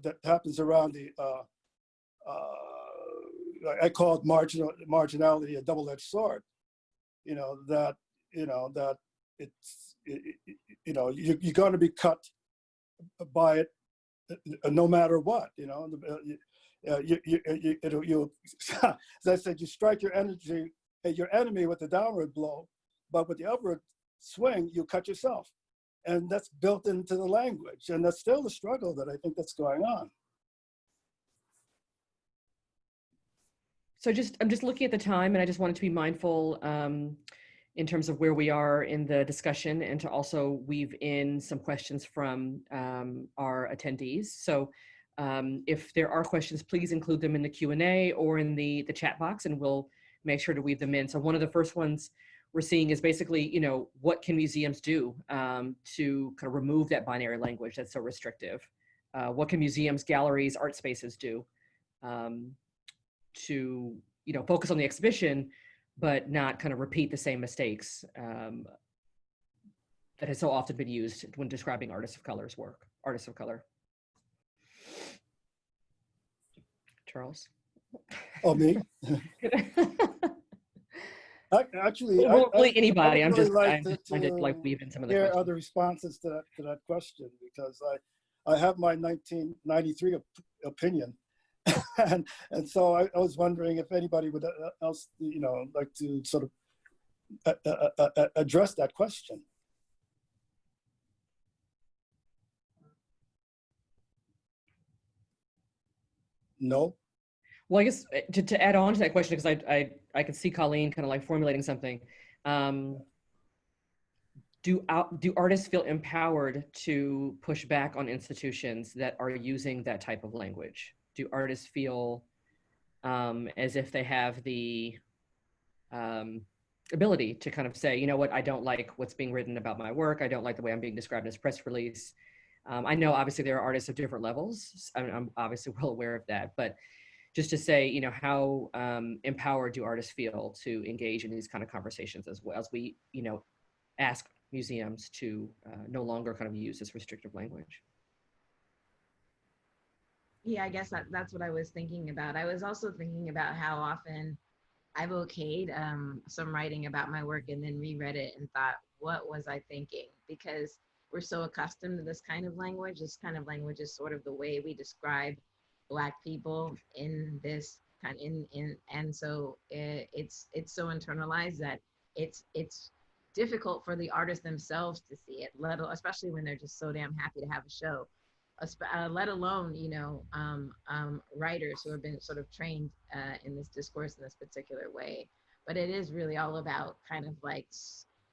that happens around the, I call it marginality a double-edged sword. That it's, you're going to be cut by it no matter what, you as I said, you strike your enemy with the downward blow, but with the upward swing, you cut yourself. And that's built into the language. And that's still the struggle that I think that's going on. So I'm just looking at the time, and I just wanted to be mindful in terms of where we are in the discussion, and to also weave in some questions from our attendees. So if there are questions, please include them in the Q&A or in the chat box, and we'll make sure to weave them in. So one of the first ones we're seeing is basically, what can museums do to kind of remove that binary language that's so restrictive? What can museums, galleries, art spaces do to, focus on the exhibition, but not kind of repeat the same mistakes that has so often been used when describing artists of color's work, artists of color? Charles? Oh, me? Actually, really anybody. I'm just like trying to like weave in some of the hear other responses to that question, because I have my 1993 opinion, and so I was wondering if anybody would else like to sort of address that question. No. Well, I guess to add on to that question, because I can see Cauleen kind of like formulating something. Do artists feel empowered to push back on institutions that are using that type of language? Do artists feel as if they have the ability to kind of say, you know what, I don't like what's being written about my work. I don't like the way I'm being described in this press release. I know obviously there are artists of different levels. I'm obviously well aware of that, but just to say, how empowered do artists feel to engage in these kind of conversations as well as we, ask museums to no longer kind of use this restrictive language? Yeah, I guess that's what I was thinking about. I was also thinking about how often I've okayed some writing about my work and then reread it and thought, what was I thinking? Because we're so accustomed to this kind of language. This kind of language is sort of the way we describe Black people in this kind and so it's so internalized that it's difficult for the artists themselves to see it, especially when they're just so damn happy to have a show, let alone writers who have been sort of trained in this discourse in this particular way. But it is really all about kind of like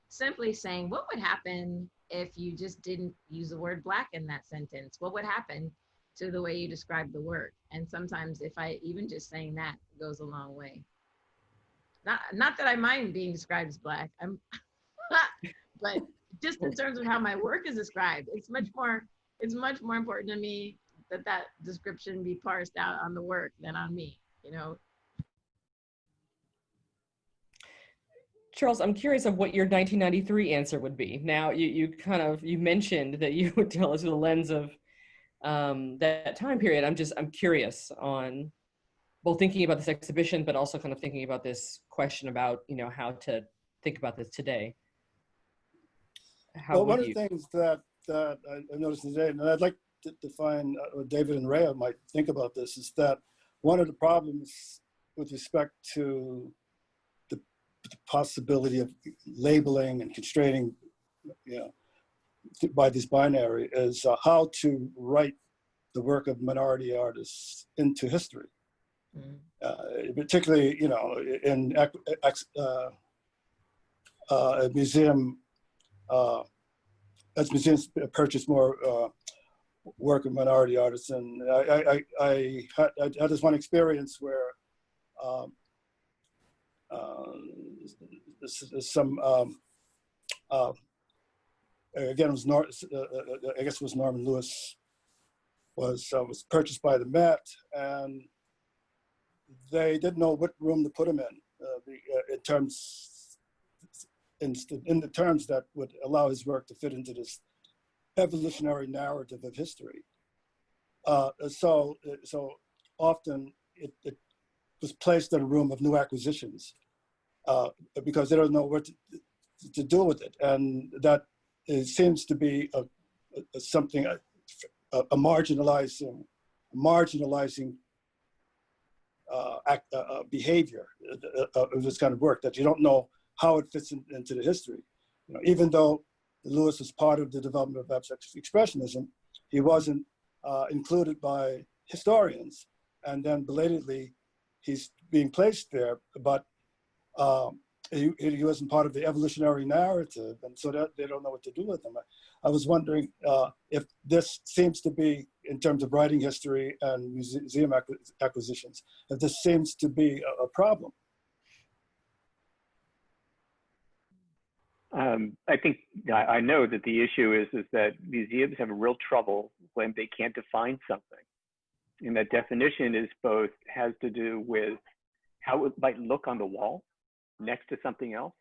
simply saying, what would happen if you just didn't use the word Black in that sentence? What would happen to the way you describe the work? And sometimes if I even just saying that goes a long way. Not that I mind being described as Black, but just in terms of how my work is described, it's much more important to me that description be parsed out on the work than on me, Charles, I'm curious of what your 1993 answer would be. Now, you mentioned that you would tell us through the lens of that time period. I'm curious on both thinking about this exhibition, but also kind of thinking about this question about, how to think about this today. How Well, would one of you? the things that I noticed today, and I'd like to find what David and Rhea might think about this, is that one of the problems with respect to the possibility of labeling and constraining, by this binary is how to write the work of minority artists into history. Particularly, in a museum, as museums purchase more work of minority artists. And I had this one experience where some, again, I guess it was Norman Lewis, was purchased by the Met, and they didn't know what room to put him in the terms that would allow his work to fit into this evolutionary narrative of history. So often it was placed in a room of new acquisitions because they don't know what to do with it, and that it seems to be a marginalizing behavior of this kind of work, that you don't know how it fits into the history. Even though Lewis was part of the development of abstract expressionism, he wasn't included by historians, and then belatedly he's being placed there, but he wasn't part of the evolutionary narrative, and so that they don't know what to do with him. I was wondering if this seems to be, in terms of writing history and museum acquisitions, if this seems to be a problem. I think I know that the issue is that museums have real trouble when they can't define something. And that definition has to do with how it might look on the wall next to something else,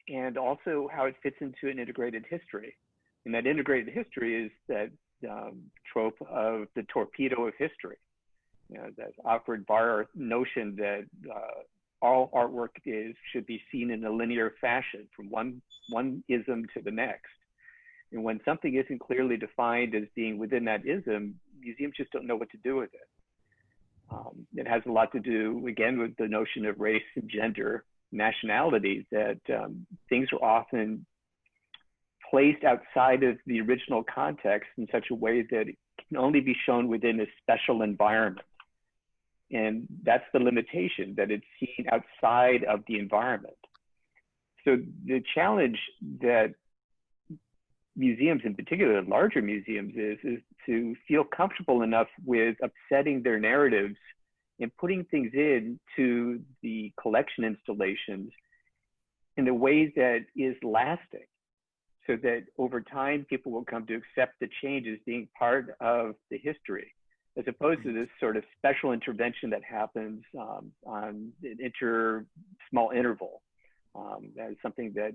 and also how it fits into an integrated history. And that integrated history is that trope of the torpedo of history, that Awkward Bar notion that all artwork should be seen in a linear fashion from one ism to the next. And when something isn't clearly defined as being within that ism, museums just don't know what to do with it. It has a lot to do, again, with the notion of race and gender, nationality, that things are often placed outside of the original context in such a way that it can only be shown within a special environment. And that's the limitation, that it's seen outside of the environment. So the challenge that museums, in particular larger museums, is to feel comfortable enough with upsetting their narratives and putting things into the collection installations in a way that is lasting, so that over time people will come to accept the change as being part of the history, as opposed to this sort of special intervention that happens on an small interval, as something that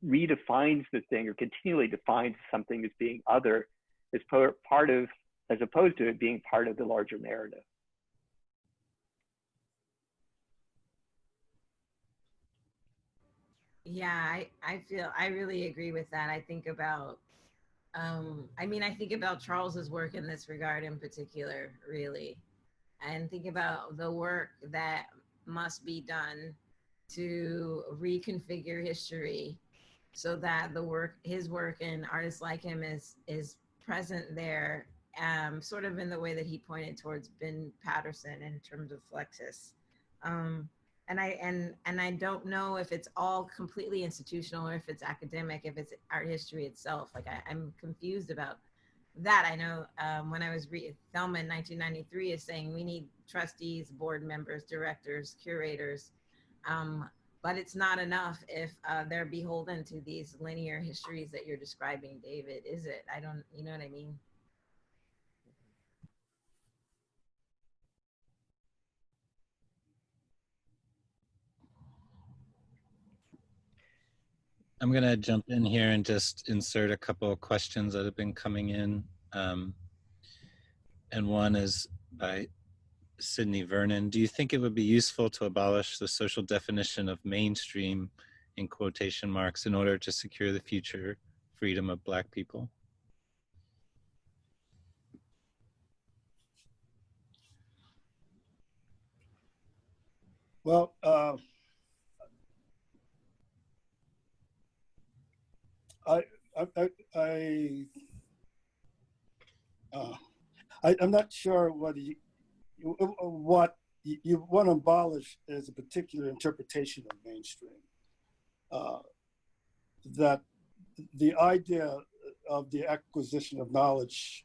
redefines the thing or continually defines something as being other, as opposed to it being part of the larger narrative. Yeah, I really agree with that. I think about I think about Charles's work in this regard in particular, really, and think about the work that must be done to reconfigure history so that his work and artists like him is present there, sort of in the way that he pointed towards Ben Patterson in terms of Flexus. And I don't know if it's all completely institutional or if it's academic, if it's art history itself. Like I'm confused about that. I know when I was Thelma in 1993 is saying we need trustees, board members, directors, curators, but it's not enough if they're beholden to these linear histories that you're describing, David, is it? You know what I mean? I'm going to jump in here and just insert a couple of questions that have been coming in. And one is by Sydney Vernon. Do you think it would be useful to abolish the social definition of mainstream in quotation marks in order to secure the future freedom of Black people? Well, I'm not sure what you want to abolish is a particular interpretation of mainstream. That the idea of the acquisition of knowledge,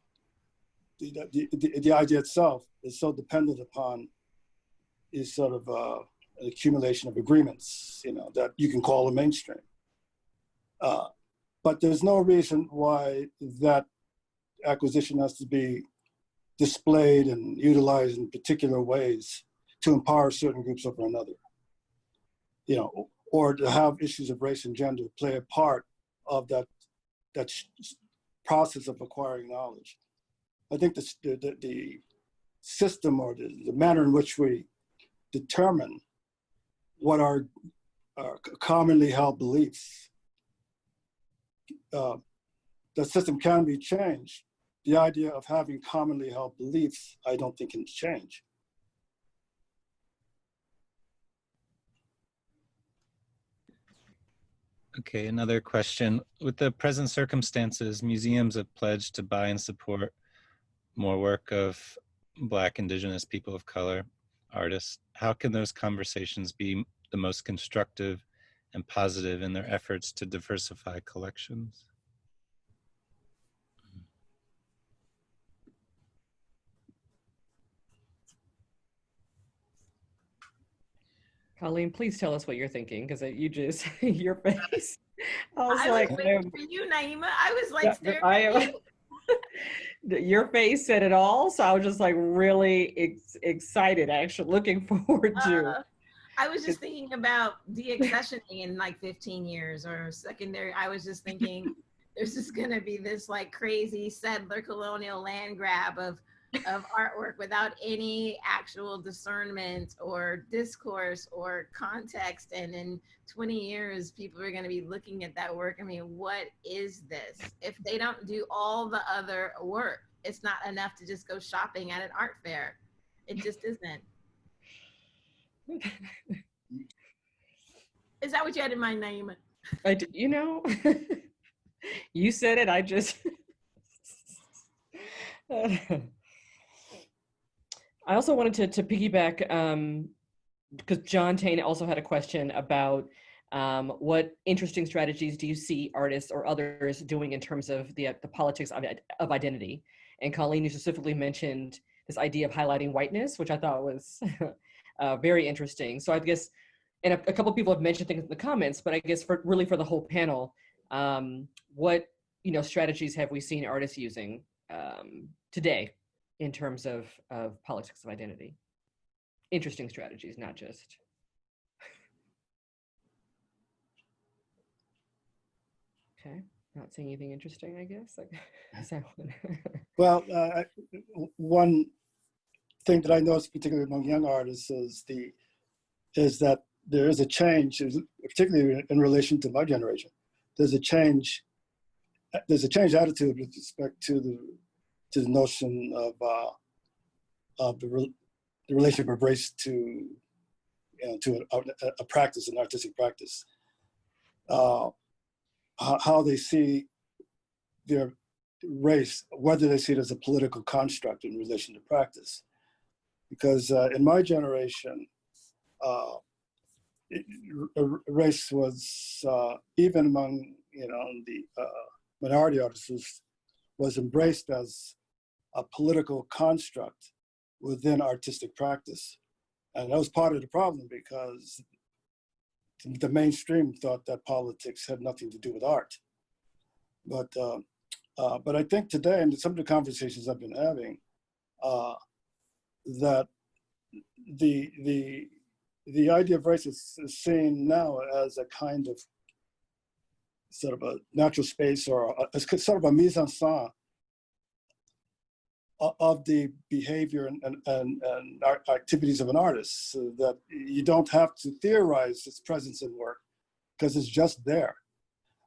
the idea itself is so dependent upon is sort of an accumulation of agreements, that you can call a mainstream. But there's no reason why that acquisition has to be displayed and utilized in particular ways to empower certain groups over another, or to have issues of race and gender play a part of that process of acquiring knowledge. I think the system or the manner in which we determine what are commonly held beliefs, the system can be changed. The idea of having commonly held beliefs, I don't think can change. Okay, another question. With the present circumstances, museums have pledged to buy and support more work of Black, Indigenous, people of color artists. How can those conversations be the most constructive and positive in their efforts to diversify collections? Cauleen, please tell us what you're thinking, because you just, your face. I was I like, was waiting for you, Naima. I was like staring I at am. you. Your face said it all. So I was just like really excited, actually looking forward to. I was just thinking about deaccessioning in like 15 years or secondary. I was just thinking there's just going to be this like crazy settler colonial land grab of artwork without any actual discernment or discourse or context. And in 20 years, people are going to be looking at that work. I mean, what is this? If they don't do all the other work, it's not enough to just go shopping at an art fair. It just isn't. Is that what you had in mind, Naima? You said it, I just. I also wanted to piggyback, because John Tain also had a question about what interesting strategies do you see artists or others doing in terms of the politics of identity? And Cauleen, you specifically mentioned this idea of highlighting whiteness, which I thought was very interesting. So I guess, and a couple of people have mentioned things in the comments, but I guess for the whole panel, what strategies have we seen artists using today in terms of politics of identity? Interesting strategies, not just. Okay, not seeing anything interesting, I guess. Well, one thing that I noticed, particularly among young artists, is that there is a change, particularly in relation to my generation. There's a change attitude with respect to the notion of the relationship of race to a practice, an artistic practice. How they see their race, whether they see it as a political construct in relation to practice. Because in my generation, race was, even among the minority artists, was embraced as a political construct within artistic practice. And that was part of the problem, because the mainstream thought that politics had nothing to do with art. But I think today, and some of the conversations I've been having, that the idea of race is seen now as a kind of sort of a natural space or a sort of a mise en scène of the behavior and activities of an artist, so that you don't have to theorize its presence in work because it's just there.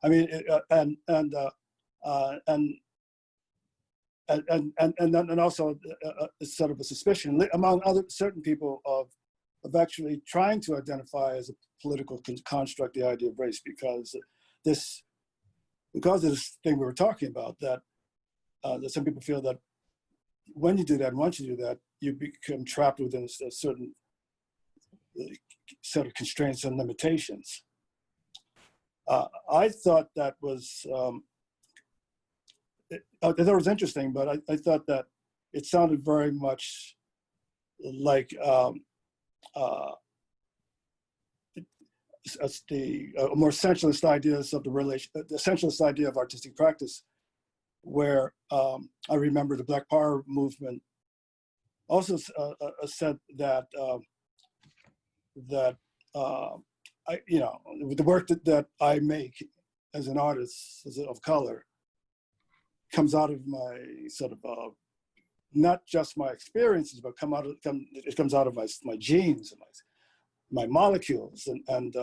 I mean, and also sort of a suspicion among certain people of actually trying to identify as a political construct the idea of race, because of this thing we were talking about, that some people feel that when you do that, and once you do that, you become trapped within a certain set of constraints and limitations. I thought that was interesting, but I thought that it sounded very much like more essentialist ideas of the essentialist idea of artistic practice, where I remember the Black Power movement also said that the work that I make as an artist of color comes out of my sort of not just my experiences, but it comes out of my genes and my molecules, and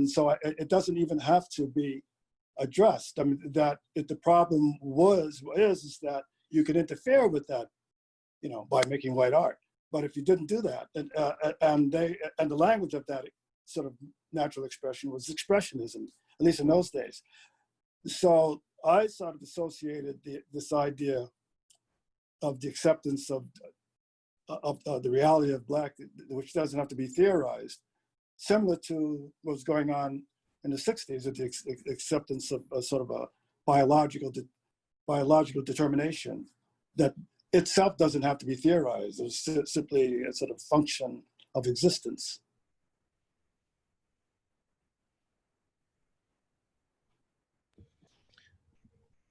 so it doesn't even have to be addressed. I mean, that the problem is that you could interfere with that, by making white art. But if you didn't do that, and the language of that sort of natural expression was expressionism, at least in those days. So I sort of associated this idea of the acceptance of the reality of Black, which doesn't have to be theorized, similar to what was going on in the 60s with the acceptance of a sort of a biological determination that itself doesn't have to be theorized. It's simply a sort of function of existence.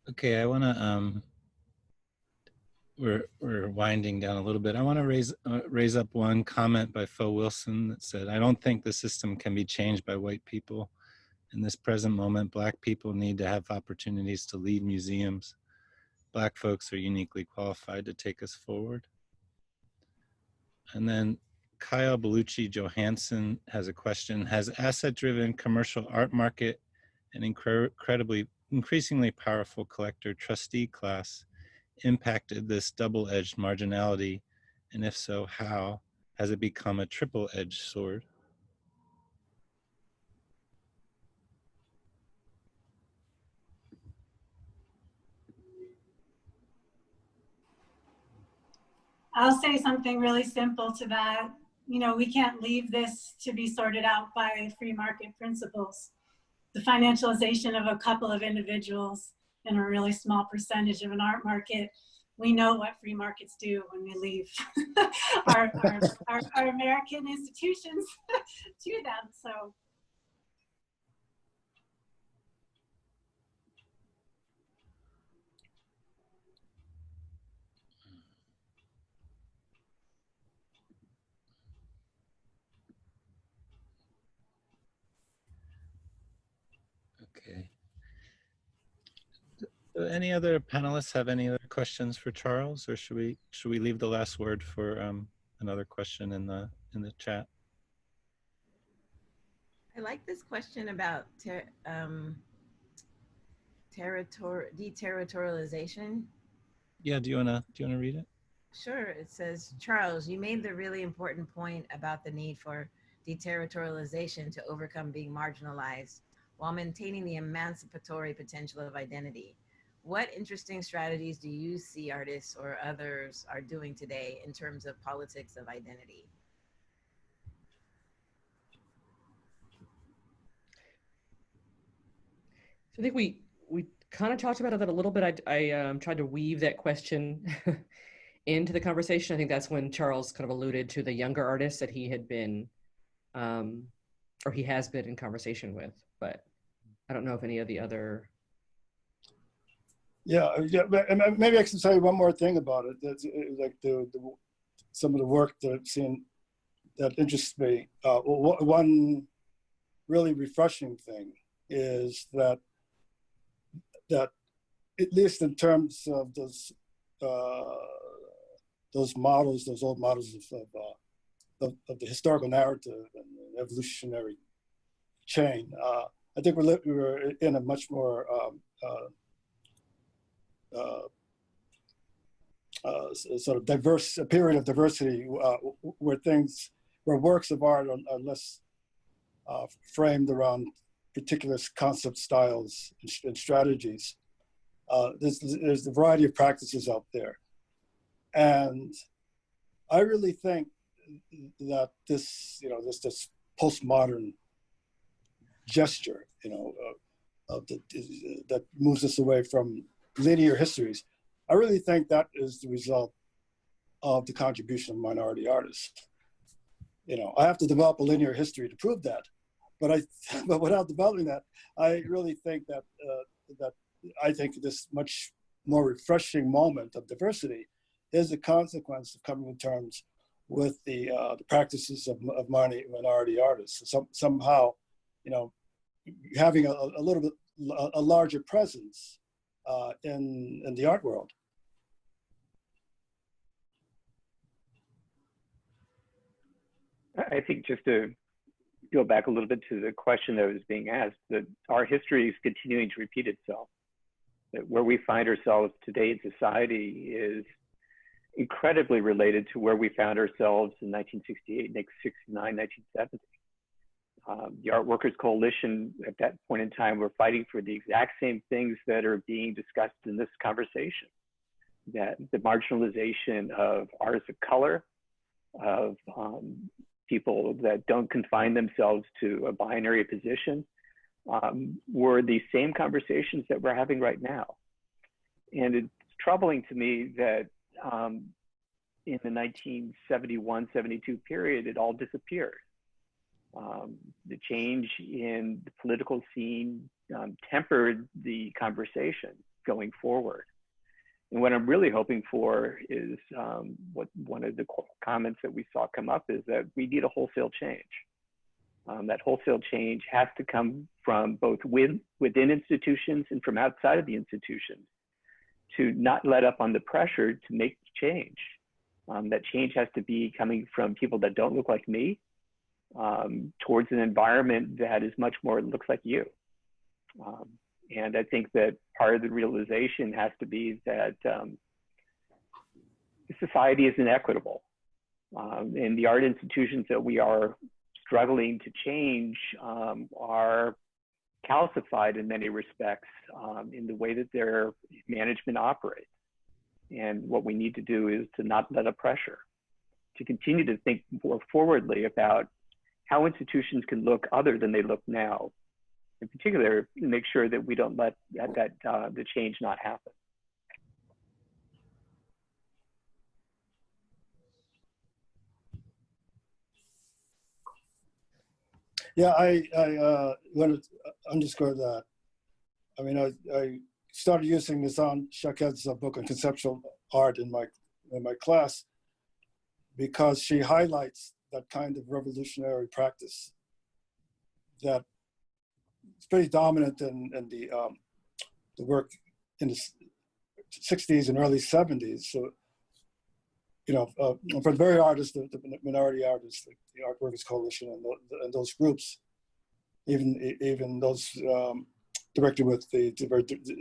Okay, I want to we're winding down a little bit. I want to raise up one comment by Fo Wilson that said, "I don't think the system can be changed by white people. In this present moment, Black people need to have opportunities to lead museums. Black folks are uniquely qualified to take us forward." And then Kyle Bellucci Johansson has a question. Has asset-driven commercial art market and increasingly powerful collector trustee class impacted this double-edged marginality? And if so, how? Has it become a triple-edged sword? I'll say something really simple to that. We can't leave this to be sorted out by free market principles. The financialization of a couple of individuals and a really small percentage of an art market, we know what free markets do when we leave our American institutions to them. So. Okay. Do any other panelists have any other questions for Charles, or should we leave the last word for another question in the chat? I like this question about deterritorialization. Yeah, do you wanna read it? Sure. It says, Charles, you made the really important point about the need for deterritorialization to overcome being marginalized while maintaining the emancipatory potential of identity. What interesting strategies do you see artists or others are doing today in terms of politics of identity? So I think we kind of talked about that a little bit. I tried to weave that question into the conversation. I think that's when Charles kind of alluded to the younger artists that he had been, or he has been in conversation with, but I don't know if any of the other. Yeah, maybe I can say one more thing about it. That's like some of the work that I've seen that interests me. One really refreshing thing is that at least in terms of those models, those old models of the historical narrative and the evolutionary chain, I think we're in a much more sort of diverse, a period of diversity where works of art are less framed around particular concept styles and strategies. There's a variety of practices out there. And I really think that this postmodern gesture, that moves us away from linear histories, I really think that is the result of the contribution of minority artists. I have to develop a linear history to prove that, but without developing that, I really think that I think this much more refreshing moment of diversity is a consequence of coming to terms with the practices of minority artists. Somehow, having a little bit a larger presence in the art world. I think just to go back a little bit to the question that was being asked, that our history is continuing to repeat itself. That where we find ourselves today in society is incredibly related to where we found ourselves in 1968, 1969, 1970. The Art Workers Coalition at that point in time were fighting for the exact same things that are being discussed in this conversation. That the marginalization of artists of color, of people that don't confine themselves to a binary position, were the same conversations that we're having right now. And it's troubling to me that in the 1971-72 period, it all disappeared. The change in the political scene tempered the conversation going forward. And what I'm really hoping for is what one of the comments that we saw come up is that we need a wholesale change. That wholesale change has to come from both within institutions and from outside of the institutions, to not let up on the pressure to make change. That change has to be coming from people that don't look like me, towards an environment that is much more looks like you. And I think that part of the realization has to be that society is inequitable. And the art institutions that we are struggling to change are calcified in many respects in the way that their management operates. And what we need to do is to not let up pressure, to continue to think more forwardly about how institutions can look other than they look now. In particular, make sure that we don't let the change not happen. Yeah, I want to underscore that. I mean, I started using Nizam Shaked's book on conceptual art in my class because she highlights that kind of revolutionary practice that is pretty dominant in the work in the 60s and early 70s. So, for the very artists, the minority artists, like the Art Workers Coalition and those groups, even those directed with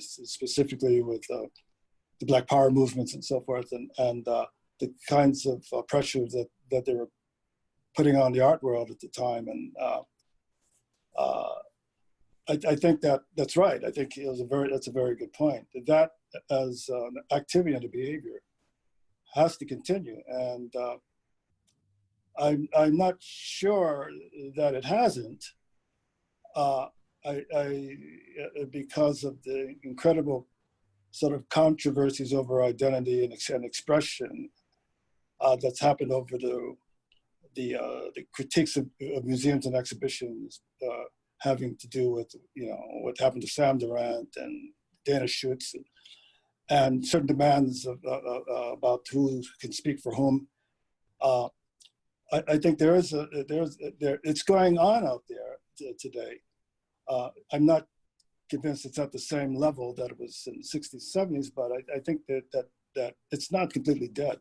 specifically with the Black Power movements and so forth, and the kinds of pressures that they were putting on the art world at the time. And I think that's right. I think that's a very good point. That as an activity and a behavior has to continue, and I'm not sure that it hasn't. Because of the incredible sort of controversies over identity and expression that's happened over the critiques of museums and exhibitions having to do with what happened to Sam Durant and Dana Schutz and certain demands about who can speak for whom. I think it's going on out there today. I'm not convinced it's at the same level that it was in the 60s, 70s, but I think that it's not completely dead.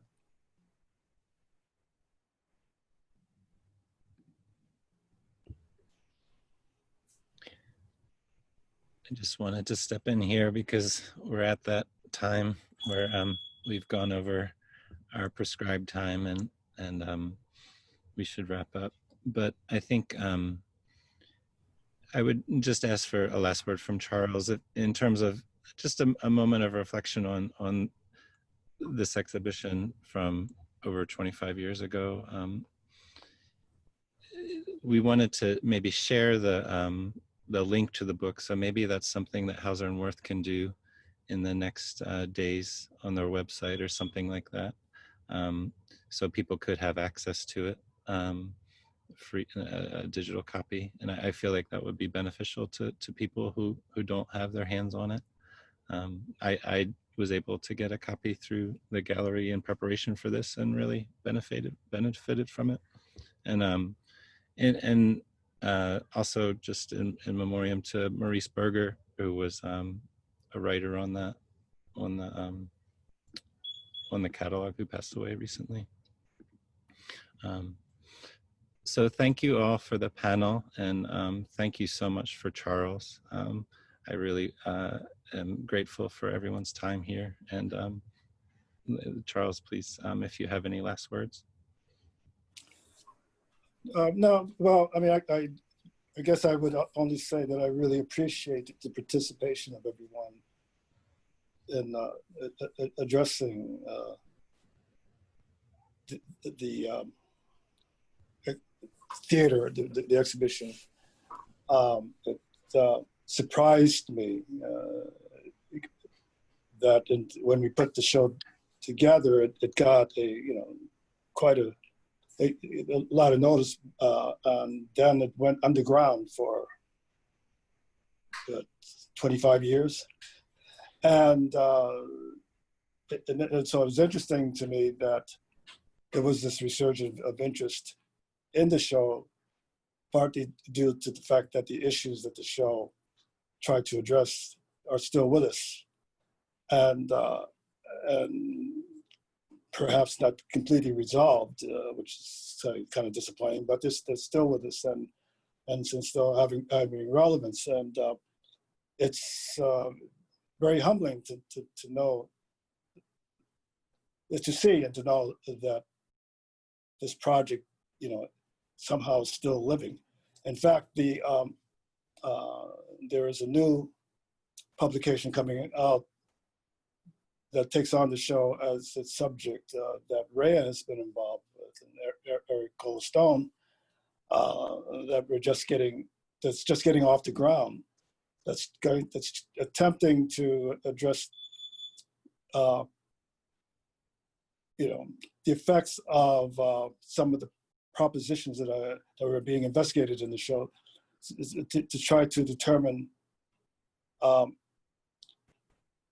I just wanted to step in here because we're at that time where we've gone over our prescribed time and we should wrap up. But I think I would just ask for a last word from Charles in terms of just a moment of reflection on this exhibition from over 25 years ago. We wanted to maybe share the link to the book. So maybe that's something that Hauser and Wirth can do in the next days on their website or something like that. So people could have access to it, free, a digital copy. And I feel like that would be beneficial to people who don't have their hands on it. I was able to get a copy through the gallery in preparation for this and really benefited from it. And also just in memoriam to Maurice Berger, who was a writer on the catalog, who passed away recently. So thank you all for the panel, and thank you so much for Charles. I really am grateful for everyone's time here. And Charles, please, if you have any last words. No, well, I mean, I guess I would only say that I really appreciate the participation of everyone in addressing the theater, the exhibition. It surprised me that when we put the show together, it got quite a lot of notice, and then it went underground for 25 years. And so it was interesting to me that there was this resurgence of interest in the show, partly due to the fact that the issues that the show tried to address are still with us, and perhaps not completely resolved, which is kind of disappointing, but they're still with us and still having relevance. And it's very humbling to know, to see and to know that this project, somehow is still living. In fact, there is a new publication coming out that takes on the show as its subject that Rhea has been involved with, and Eric Cole-Stone, that's just getting off the ground. That's attempting to address, the effects of some of the propositions that were being investigated in the show, to try to determine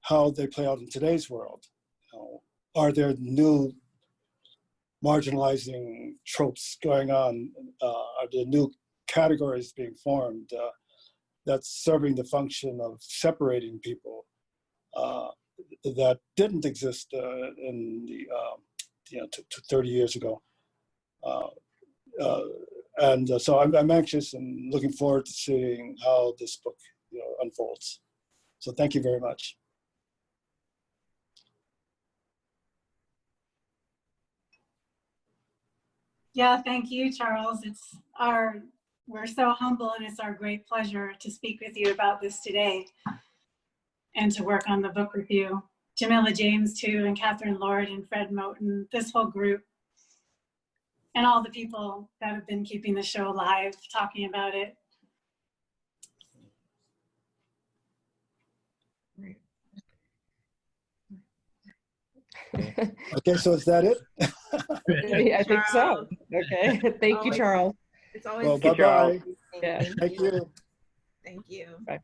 how they play out in today's world. Are there new marginalizing tropes going on? Are there new categories being formed that's serving the function of separating people that didn't exist in the 30 years ago? So I'm anxious and looking forward to seeing how this book unfolds. So thank you very much. Yeah, thank you, Charles. We're so humble, and it's our great pleasure to speak with you about this today and to work on the book review. Jamila James too, and Catherine Lord and Fred Moten, this whole group, and all the people that have been keeping the show alive, talking about it. Okay, so is that it? I think so. Okay. Thank you, Charles. It's always Well, Thank you, Charles. bye-bye. Yeah. Thank you. Thank you. Bye.